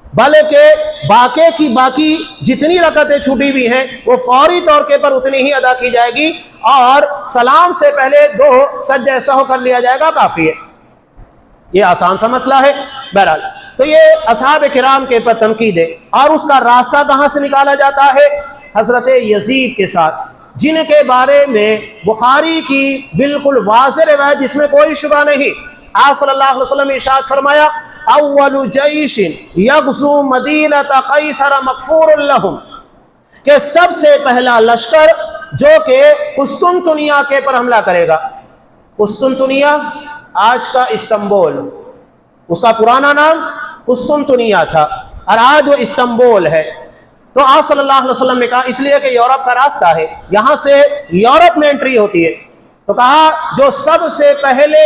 بلکہ باقی جتنی رکعتیں چھوٹی ہوئی ہیں وہ فوری طور کے پر اتنی ہی ادا کی جائے گی، اور سلام سے پہلے 2 سجدہ سہو کر لیا جائے گا، کافی ہے۔ یہ آسان سا مسئلہ ہے۔ بہرحال تو یہ اصحاب کرام کے پر تنقید ہے، اور اس کا راستہ کہاں سے نکالا جاتا ہے؟ حضرت یزید کے ساتھ، جن کے بارے میں بخاری کی بالکل واضح روایت جس میں کوئی شبہ نہیں، آپ صلی اللہ علیہ وسلم نے ارشاد فرمایا اول جیش یغزو مدینہ قیصر مغفور لہم، کہ سب سے پہلا لشکر جو کہ قسطنطنیہ کے پر حملہ کرے گا۔ قسطنطنیہ آج کا استنبول، اس کا پرانا نام قسطنطنیہ تھا اور آج وہ استنبول ہے۔ تو آپ صلی اللہ علیہ وسلم نے کہا اس لیے کہ یورپ کا راستہ ہے، یہاں سے یورپ میں انٹری ہوتی ہے، تو کہا جو سب سے پہلے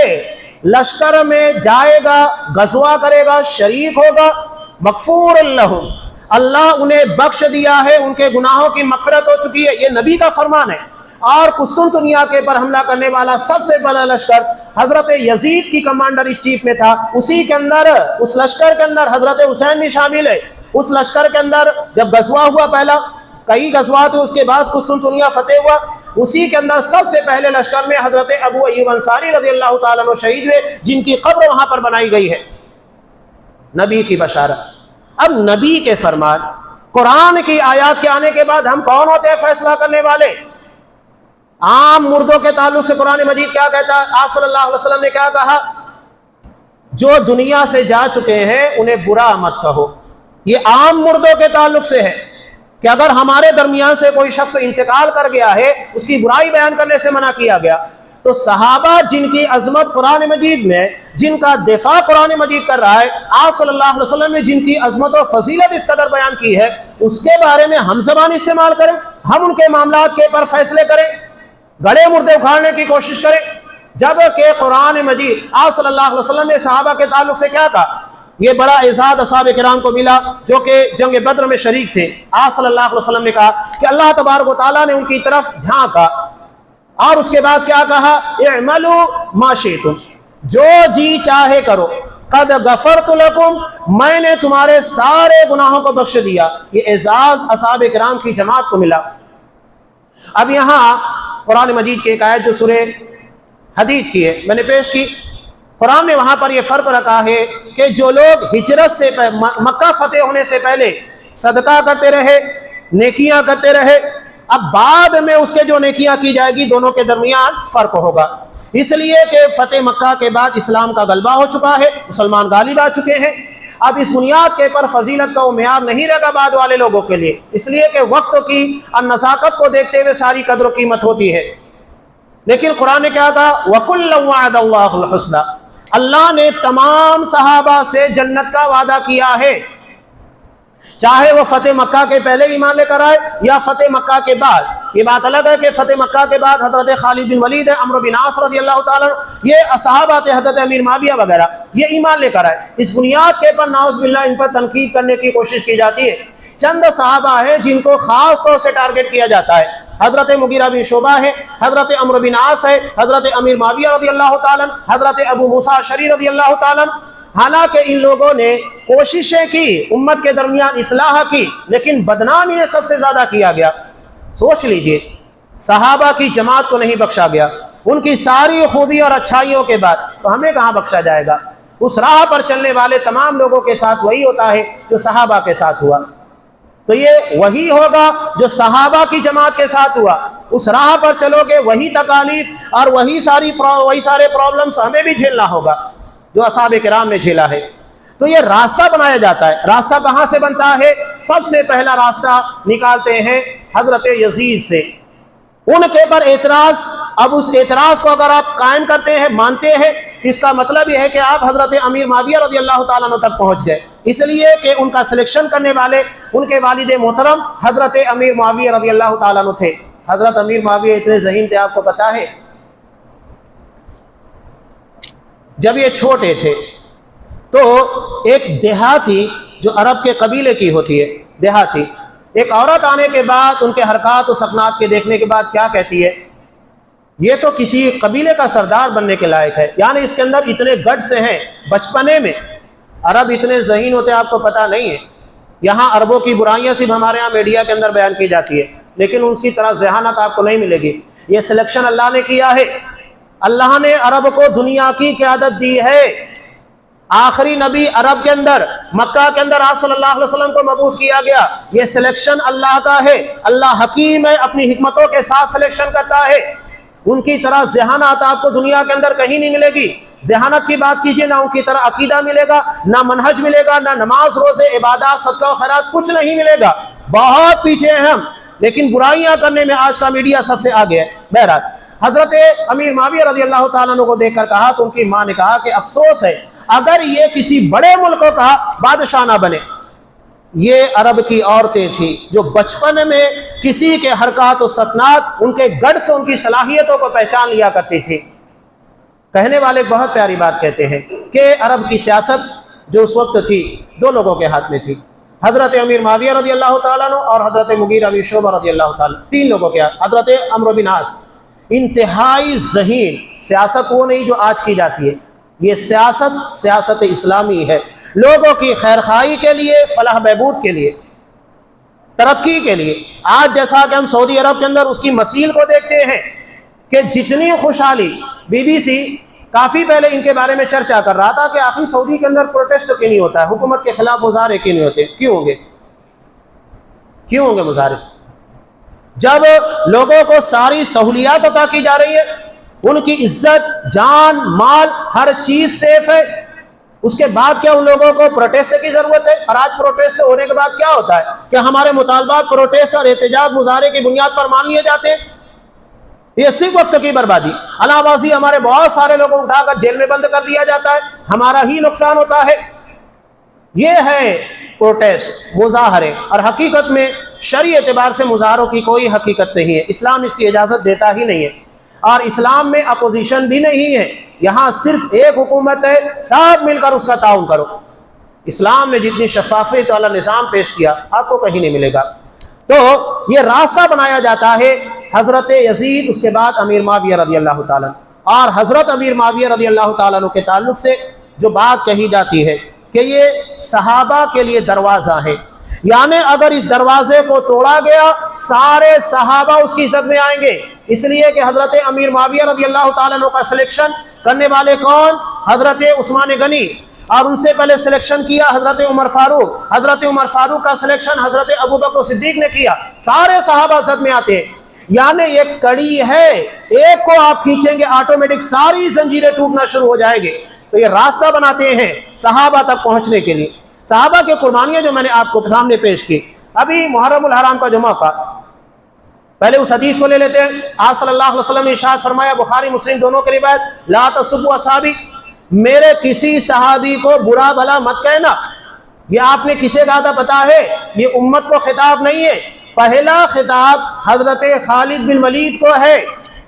لشکر میں جائے گا، غزوہ کرے گا، شریک ہوگا، مغفور لہم، اللہ انہیں بخش دیا ہے، ان کے گناہوں کی مغفرت ہو چکی ہے۔ یہ نبی کا فرمان ہے۔ اور قسطنطنیہ کے پر حملہ کرنے والا سب سے بڑا لشکر حضرت یزید کی کمانڈر ان چیف میں تھا، اسی کے اندر، اس لشکر کے اندر حضرت حسین بھی شامل ہے۔ اس لشکر کے اندر جب غزوہ ہوا، پہلا کئی غزوات ہوئے، اس کے بعد قسطنطنیہ فتح ہوا، اسی کے اندر سب سے پہلے لشکر میں حضرت ابو ایوب انصاری رضی اللہ تعالیٰ عنہ شہید ہوئے، جن کی قبر وہاں پر بنائی گئی ہے۔ نبی کی بشارت۔ اب نبی کے فرمان، قرآن کی آیات کے آنے کے بعد ہم کون ہوتے ہیں فیصلہ کرنے والے؟ عام مردوں کے تعلق سے قرآن مجید کیا کہتا ہے؟ آپ صلی اللہ علیہ وسلم نے کیا کہا؟ جو دنیا سے جا چکے ہیں انہیں برا مت کہو۔ یہ عام مردوں کے تعلق سے ہے کہ اگر ہمارے درمیان سے کوئی شخص انتقال کر گیا ہے، اس کی برائی بیان کرنے سے منع کیا گیا۔ تو صحابہ جن کی عظمت قرآن مجید میں، جن کا دفاع قرآن مجید کر رہا ہے، آپ صلی اللہ علیہ وسلم نے جن کی عظمت و فضیلت اس قدر بیان کی ہے، اس کے بارے میں ہم زبان استعمال کریں، ہم ان کے معاملات کے پر فیصلے کریں، گڑے مردے اکھاڑنے کی کوشش کریں، جبکہ قرآن مجید آپ صلی اللہ علیہ وسلم نے صحابہ کے تعلق سے کیا کہا؟ یہ بڑا اعزاز اصحاب کرام کو ملا جو کہ جنگ بدر میں شریک تھے۔ آپ صلی اللہ علیہ وسلم نے کہا کہ اللہ تبارک و تعالیٰ نے ان کی طرف جھانکا، اور اس کے بعد کیا کہا؟ اعملوا ما شئتم، جو جی چاہے کرو، قد غفرت لکم، میں نے تمہارے سارے گناہوں کو بخش دیا۔ یہ اعزاز اصحاب کرام کی جماعت کو ملا۔ اب یہاں قرآن مجید کی ایک آیت جو سورہ حدید کی ہے میں نے پیش کی، قرآن نے وہاں پر یہ فرق رکھا ہے کہ جو لوگ ہجرت سے مکہ فتح ہونے سے پہلے صدقہ کرتے رہے، نیکیاں کرتے رہے، اب بعد میں اس کے جو نیکیاں کی جائے گی دونوں کے درمیان فرق ہوگا، اس لیے کہ فتح مکہ کے بعد اسلام کا غلبہ ہو چکا ہے، مسلمان غالب آ چکے ہیں۔ اب اس بنیاد کے پر فضیلت کا وہ معیار نہیں رہے گا بعد والے لوگوں کے لیے، اس لیے کہ وقت کی اور نزاکت کو دیکھتے ہوئے ساری قدر و قیمت ہوتی ہے۔ لیکن قرآن نے کیا کہا؟ وَكُلًّا وَعَدَ اللَّهُ الْحُسْنَى، اللہ نے تمام صحابہ سے جنت کا وعدہ کیا ہے، چاہے وہ فتح مکہ کے پہلے ایمان لے کر آئے یا فتح مکہ کے بعد۔ یہ بات الگ ہے کہ فتح مکہ کے بعد حضرت خالد بن ولید، عمرو بن عاص رضی اللہ تعالیٰ یہ صحابہ تھے، حضرت امیر معاویہ وغیرہ، یہ ایمان لے کر آئے۔ اس بنیاد کے پر نعوذ باللہ ان پر تنقید کرنے کی کوشش کی جاتی ہے۔ چند صحابہ ہیں جن کو خاص طور سے ٹارگٹ کیا جاتا ہے، حضرت مغیرہ بن شعبہ ہے، حضرت عمرو بن عاص ہے، حضرت امیر معاویہ رضی اللہ تعالیٰ، حضرت ابو موسیٰ اشعری رضی اللہ تعالیٰ۔ حالانکہ ان لوگوں نے کوششیں کی، امت کے درمیان اصلاح کی، لیکن بدنامی نے سب سے زیادہ کیا گیا۔ سوچ لیجئے، صحابہ کی جماعت کو نہیں بخشا گیا، ان کی ساری خوبی اور اچھائیوں کے بعد، تو ہمیں کہاں بخشا جائے گا؟ اس راہ پر چلنے والے تمام لوگوں کے ساتھ وہی ہوتا ہے جو صحابہ کے ساتھ ہوا، تو یہ وہی ہوگا جو صحابہ کی جماعت کے ساتھ ہوا۔ اس راہ پر چلو گے، وہی تکالیف اور وہی سارے پرابلمز ہمیں بھی جھیلنا ہوگا جو اصحاب کرام نے جھیلا ہے۔ تو یہ راستہ بنایا جاتا ہے۔ راستہ کہاں سے بنتا ہے؟ سب سے پہلا راستہ نکالتے ہیں حضرت یزید سے، ان کے پر اعتراض۔ اب اس اعتراض کو اگر آپ قائم کرتے ہیں، مانتے ہیں، اس کا مطلب یہ ہے کہ آپ حضرت امیر معاویہ رضی اللہ تعالیٰ عنہ تک پہنچ گئے، اس لیے کہ ان کا سلیکشن کرنے والے ان کے والد محترم حضرت امیر معاویہ رضی اللہ تعالیٰ عنہ تھے۔ حضرت امیر معاویہ اتنے ذہین تھے، آپ کو پتا ہے، جب یہ چھوٹے تھے تو ایک دیہاتی جو عرب کے قبیلے کی ہوتی ہے، دیہاتی، ایک عورت آنے کے بعد ان کے حرکات و سکنات کے دیکھنے کے بعد کیا کہتی ہے؟ یہ تو کسی قبیلے کا سردار بننے کے لائق ہے، یعنی اس کے اندر اتنے گٹ سے ہیں۔ بچپنے میں عرب اتنے ذہین ہوتے آپ کو پتہ نہیں ہے۔ یہاں عربوں کی برائیاں صرف ہمارے ہاں میڈیا کے اندر بیان کی جاتی ہے، لیکن اس کی طرح ذہانت آپ کو نہیں ملے گی۔ یہ سلیکشن اللہ نے کیا ہے، اللہ نے عرب کو دنیا کی قیادت دی ہے۔ آخری نبی عرب کے اندر، مکہ کے اندر آپ صلی اللہ علیہ وسلم کو مبعوث کیا گیا۔ یہ سلیکشن اللہ کا ہے، اللہ حکیم ہے، اپنی حکمتوں کے ساتھ سلیکشن کرتا ہے۔ ان کی طرح ذہانت آپ کو دنیا کے اندر کہیں نہیں ملے گی۔ ذہانت کی بات کیجئے، نہ ان کی طرح عقیدہ ملے گا، نہ منہج ملے گا، نہ نماز روزے عبادات صدقہ و خیرات، کچھ نہیں ملے گا۔ بہت پیچھے ہیں ہم، لیکن برائیاں کرنے میں آج کا میڈیا سب سے آگے ہے۔ بہرحال حضرت امیر معاویہ رضی اللہ تعالیٰ عنہ کو دیکھ کر کہا تو ان کی ماں نے کہا کہ افسوس ہے اگر یہ کسی بڑے ملک کا بادشاہ نہ بنے، یہ عرب کی عورتیں تھیں جو بچپن میں کسی کے حرکات و سکنات، ان کے گڑ سے ان کی صلاحیتوں کو پہچان لیا کرتی تھی۔ کہنے والے بہت پیاری بات کہتے ہیں کہ عرب کی سیاست جو اس وقت تھی دو لوگوں کے ہاتھ میں تھی، حضرت امیر معاویہ رضی اللہ تعالیٰ عنہ اور حضرت مغیرہ بن شعبہ رضی اللہ تعالیٰ، تین لوگوں کے ہاتھ۔ حضرت عمرو بن عاص انتہائی ذہین، سیاست وہ نہیں جو آج کی جاتی ہے، یہ سیاست اسلامی ہے، لوگوں کی خیرخواہی کے لیے، فلاح بہبود کے لیے، ترقی کے لیے۔ آج جیسا کہ ہم سعودی عرب کے اندر اس کی مثیل کو دیکھتے ہیں کہ جتنی خوشحالی، BBC کافی پہلے ان کے بارے میں چرچا کر رہا تھا کہ آخر سعودی کے اندر پروٹیسٹ کیوں نہیں ہوتا ہے، حکومت کے خلاف مظاہرے کیوں نہیں ہوتے، کیوں ہوں گے مظاہرے؟ جب لوگوں کو ساری سہولیات عطا کی جا رہی ہے، ان کی عزت، جان، مال، ہر چیز سیف ہے، اس کے بعد کیا ان لوگوں کو پروٹیسٹ کی ضرورت ہے؟ اور آج پروٹیسٹ ہونے کے بعد کیا ہوتا ہے کہ ہمارے مطالبات پروٹیسٹ اور احتجاج مظاہرے کی بنیاد پر مان لیے جاتے ہیں۔ یہ صرف وقت کی بربادی، علاوازی ہمارے بہت سارے لوگوں کو اٹھا کر جیل میں بند کر دیا جاتا ہے، ہمارا ہی نقصان ہوتا ہے۔ یہ ہے پروٹیسٹ، مظاہرے، اور حقیقت میں شرعی اعتبار سے مظاہروں کی کوئی حقیقت نہیں ہے، اسلام اس کی اجازت دیتا ہی نہیں ہے، اور اسلام میں اپوزیشن بھی نہیں ہے، یہاں صرف ایک حکومت ہے، ساتھ مل کر اس کا تعاون کرو۔ اسلام نے جتنی شفافیت والا نظام پیش کیا آپ کو کہیں نہیں ملے گا۔ تو یہ راستہ بنایا جاتا ہے حضرت یزید، اس کے بعد امیر معاویہ رضی اللہ تعالیٰ، اور حضرت امیر معاویہ رضی اللہ تعالیٰ کے تعلق سے جو بات کہی جاتی ہے کہ یہ صحابہ کے لیے دروازہ ہے، یعنی اگر اس دروازے کو توڑا گیا سارے صحابہ اس کی زد میں آئیں گے، اس لیے کہ حضرت امیر معاویہ رضی اللہ تعالیٰ کا سلیکشن کرنے والے کون؟ حضرت عثمان غنی، اور ان سے پہلے سلیکشن کیا حضرت عمر فاروق، حضرت عمر فاروق کا سلیکشن حضرت ابوبکر صدیق نے کیا، سارے صحابہ زد میں آتے ہیں، یعنی ایک کڑی ہے، ایک کو آپ کھینچیں گے آٹومیٹک ساری زنجیریں ٹوٹنا شروع ہو جائے گی۔ تو یہ راستہ بناتے ہیں صحابہ تک پہنچنے کے لیے۔ صحابہ کے قربانیاں جو میں نے آپ کو سامنے پیش کی، ابھی محرم الحرام کا جو موقع، پہلے اس حدیث کو لے لیتے ہیں۔ آپ صلی اللہ علیہ وسلم نے ارشاد فرمایا، بخاری مسلم دونوں کی روایت، لا تسبوا اصحابی، میرے کسی صحابی کو برا بھلا مت کہنا۔ یہ آپ نے کسے کہا تھا پتا ہے؟ یہ امت کو خطاب نہیں ہے، پہلا خطاب حضرت خالد بن ولید کو ہے۔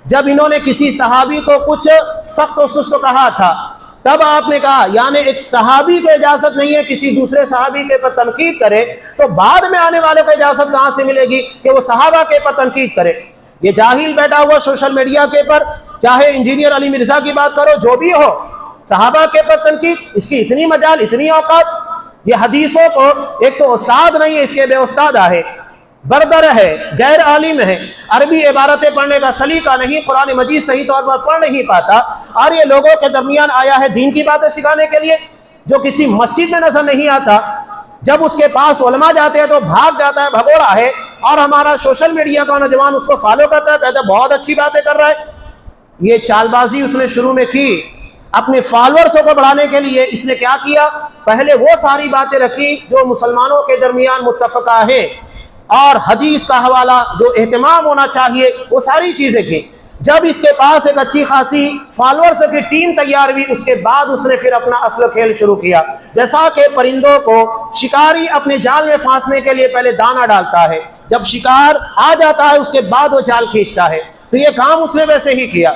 جب انہوں نے کسی صحابی کو کچھ سخت و سست کہا تھا، تب آپ نے کہا یعنی ایک صحابی کو اجازت نہیں ہے کسی دوسرے صحابی کے پر تنقید کرے، تو بعد میں آنے والے کو اجازت کہاں سے ملے گی کہ وہ صحابہ کے پر تنقید کرے؟ یہ جاہل بیٹھا ہوا سوشل میڈیا کے پر، چاہے انجینئر علی مرزا کی بات کرو، جو بھی ہو، صحابہ کے پر تنقید، اس کی اتنی مجال، اتنی اوقات۔ یہ حدیثوں کو ایک تو استاد نہیں ہے، اس کے بے استاد ہے، بردر ہے، غیر عالم ہے، عربی عبارتیں پڑھنے کا سلیقہ نہیں، قرآن مجید صحیح طور پر پڑھ نہیں پاتا، اور یہ لوگوں کے درمیان آیا ہے دین کی باتیں سکھانے کے لیے، جو کسی مسجد میں نظر نہیں آتا، جب اس کے پاس علماء جاتے ہیں تو بھاگ جاتا ہے، بھگوڑا ہے، اور ہمارا سوشل میڈیا کا نوجوان اس کو فالو کرتا ہے، کہتا ہے بہت اچھی باتیں کر رہا ہے۔ یہ چال بازی اس نے شروع میں کی اپنے فالورسوں کو بڑھانے کے لیے۔ اس نے کیا کیا؟ پہلے وہ ساری باتیں رکھی جو مسلمانوں کے درمیان متفقہ ہیں، اور حدیث کا حوالہ جو اہتمام ہونا چاہیے وہ ساری چیزیں کی۔ جب اس کے پاس ایک اچھی خاصی فالورز کی ٹیم تیار ہوئی، اس کے بعد اس نے پھر اپنا اصل کھیل شروع کیا۔ جیسا کہ پرندوں کو شکاری اپنے جال میں پھانسنے کے لیے پہلے دانہ ڈالتا ہے، جب شکار آ جاتا ہے اس کے بعد وہ جال کھینچتا ہے، تو یہ کام اس نے ویسے ہی کیا۔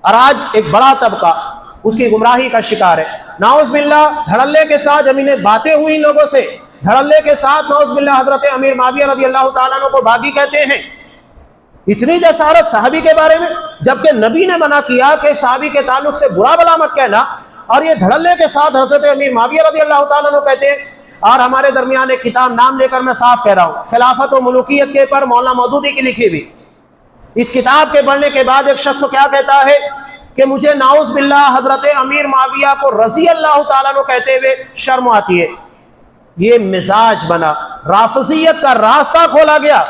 اور آج ایک بڑا طبقہ اس کی گمراہی کا شکار ہے، نعوذ باللہ۔ دھڑلے کے ساتھ جب انہیں باتیں ہوئی لوگوں سے، دھڑلے کے ساتھ نعوذ باللہ حضرت امیر معاویہ رضی اللہ تعالیٰ عنہ کو باغی کہتے ہیں۔ اتنی جسارت صحابی کے بارے میں، جبکہ نبی نے منع کیا کہ صحابی کے تعلق سے برا بلا مت کہنا، اور یہ دھڑلے کے ساتھ حضرت امیر معاویہ رضی اللہ تعالیٰ عنہ کہتے ہیں۔ اور ہمارے درمیان ایک کتاب نام لے کر میں صاف کہہ رہا ہوں، خلافت و ملوکیت کے پر مولانا مودودی کی لکھی ہوئی، اس کتاب کے پڑھنے کے بعد ایک شخص کیا کہتا ہے کہ مجھے نعوذ باللہ حضرت امیر معاویہ کو رضی اللہ تعالیٰ عنہ کہتے ہوئے شرم آتی ہے۔ یہ مزاج بنا، رافضیت کا راستہ کھولا گیا۔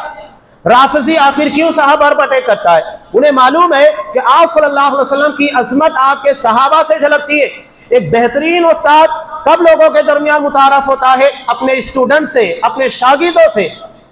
رافضی آخر کیوں صحابہ پر اٹیک کرتا ہے؟ انہیں معلوم ہے کہ آپ صلی اللہ علیہ وسلم کی عظمت آپ کے صحابہ سے جھلکتی ہے۔ ایک بہترین استاد کب لوگوں کے درمیان متعارف ہوتا ہے؟ اپنے اسٹوڈنٹ سے، اپنے شاگردوں سے۔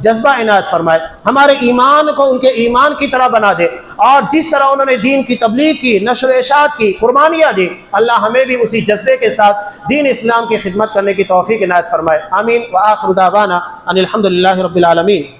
جذبہ عنایت فرمائے، ہمارے ایمان کو ان کے ایمان کی طرح بنا دے، اور جس طرح انہوں نے دین کی تبلیغ کی، نشر و اشاعت کی، قربانیاں دی، اللہ ہمیں بھی اسی جذبے کے ساتھ دین اسلام کی خدمت کرنے کی توفیق عنایت فرمائے۔ آمین۔ وآخر دعوانا ان الحمد للہ رب العالمین۔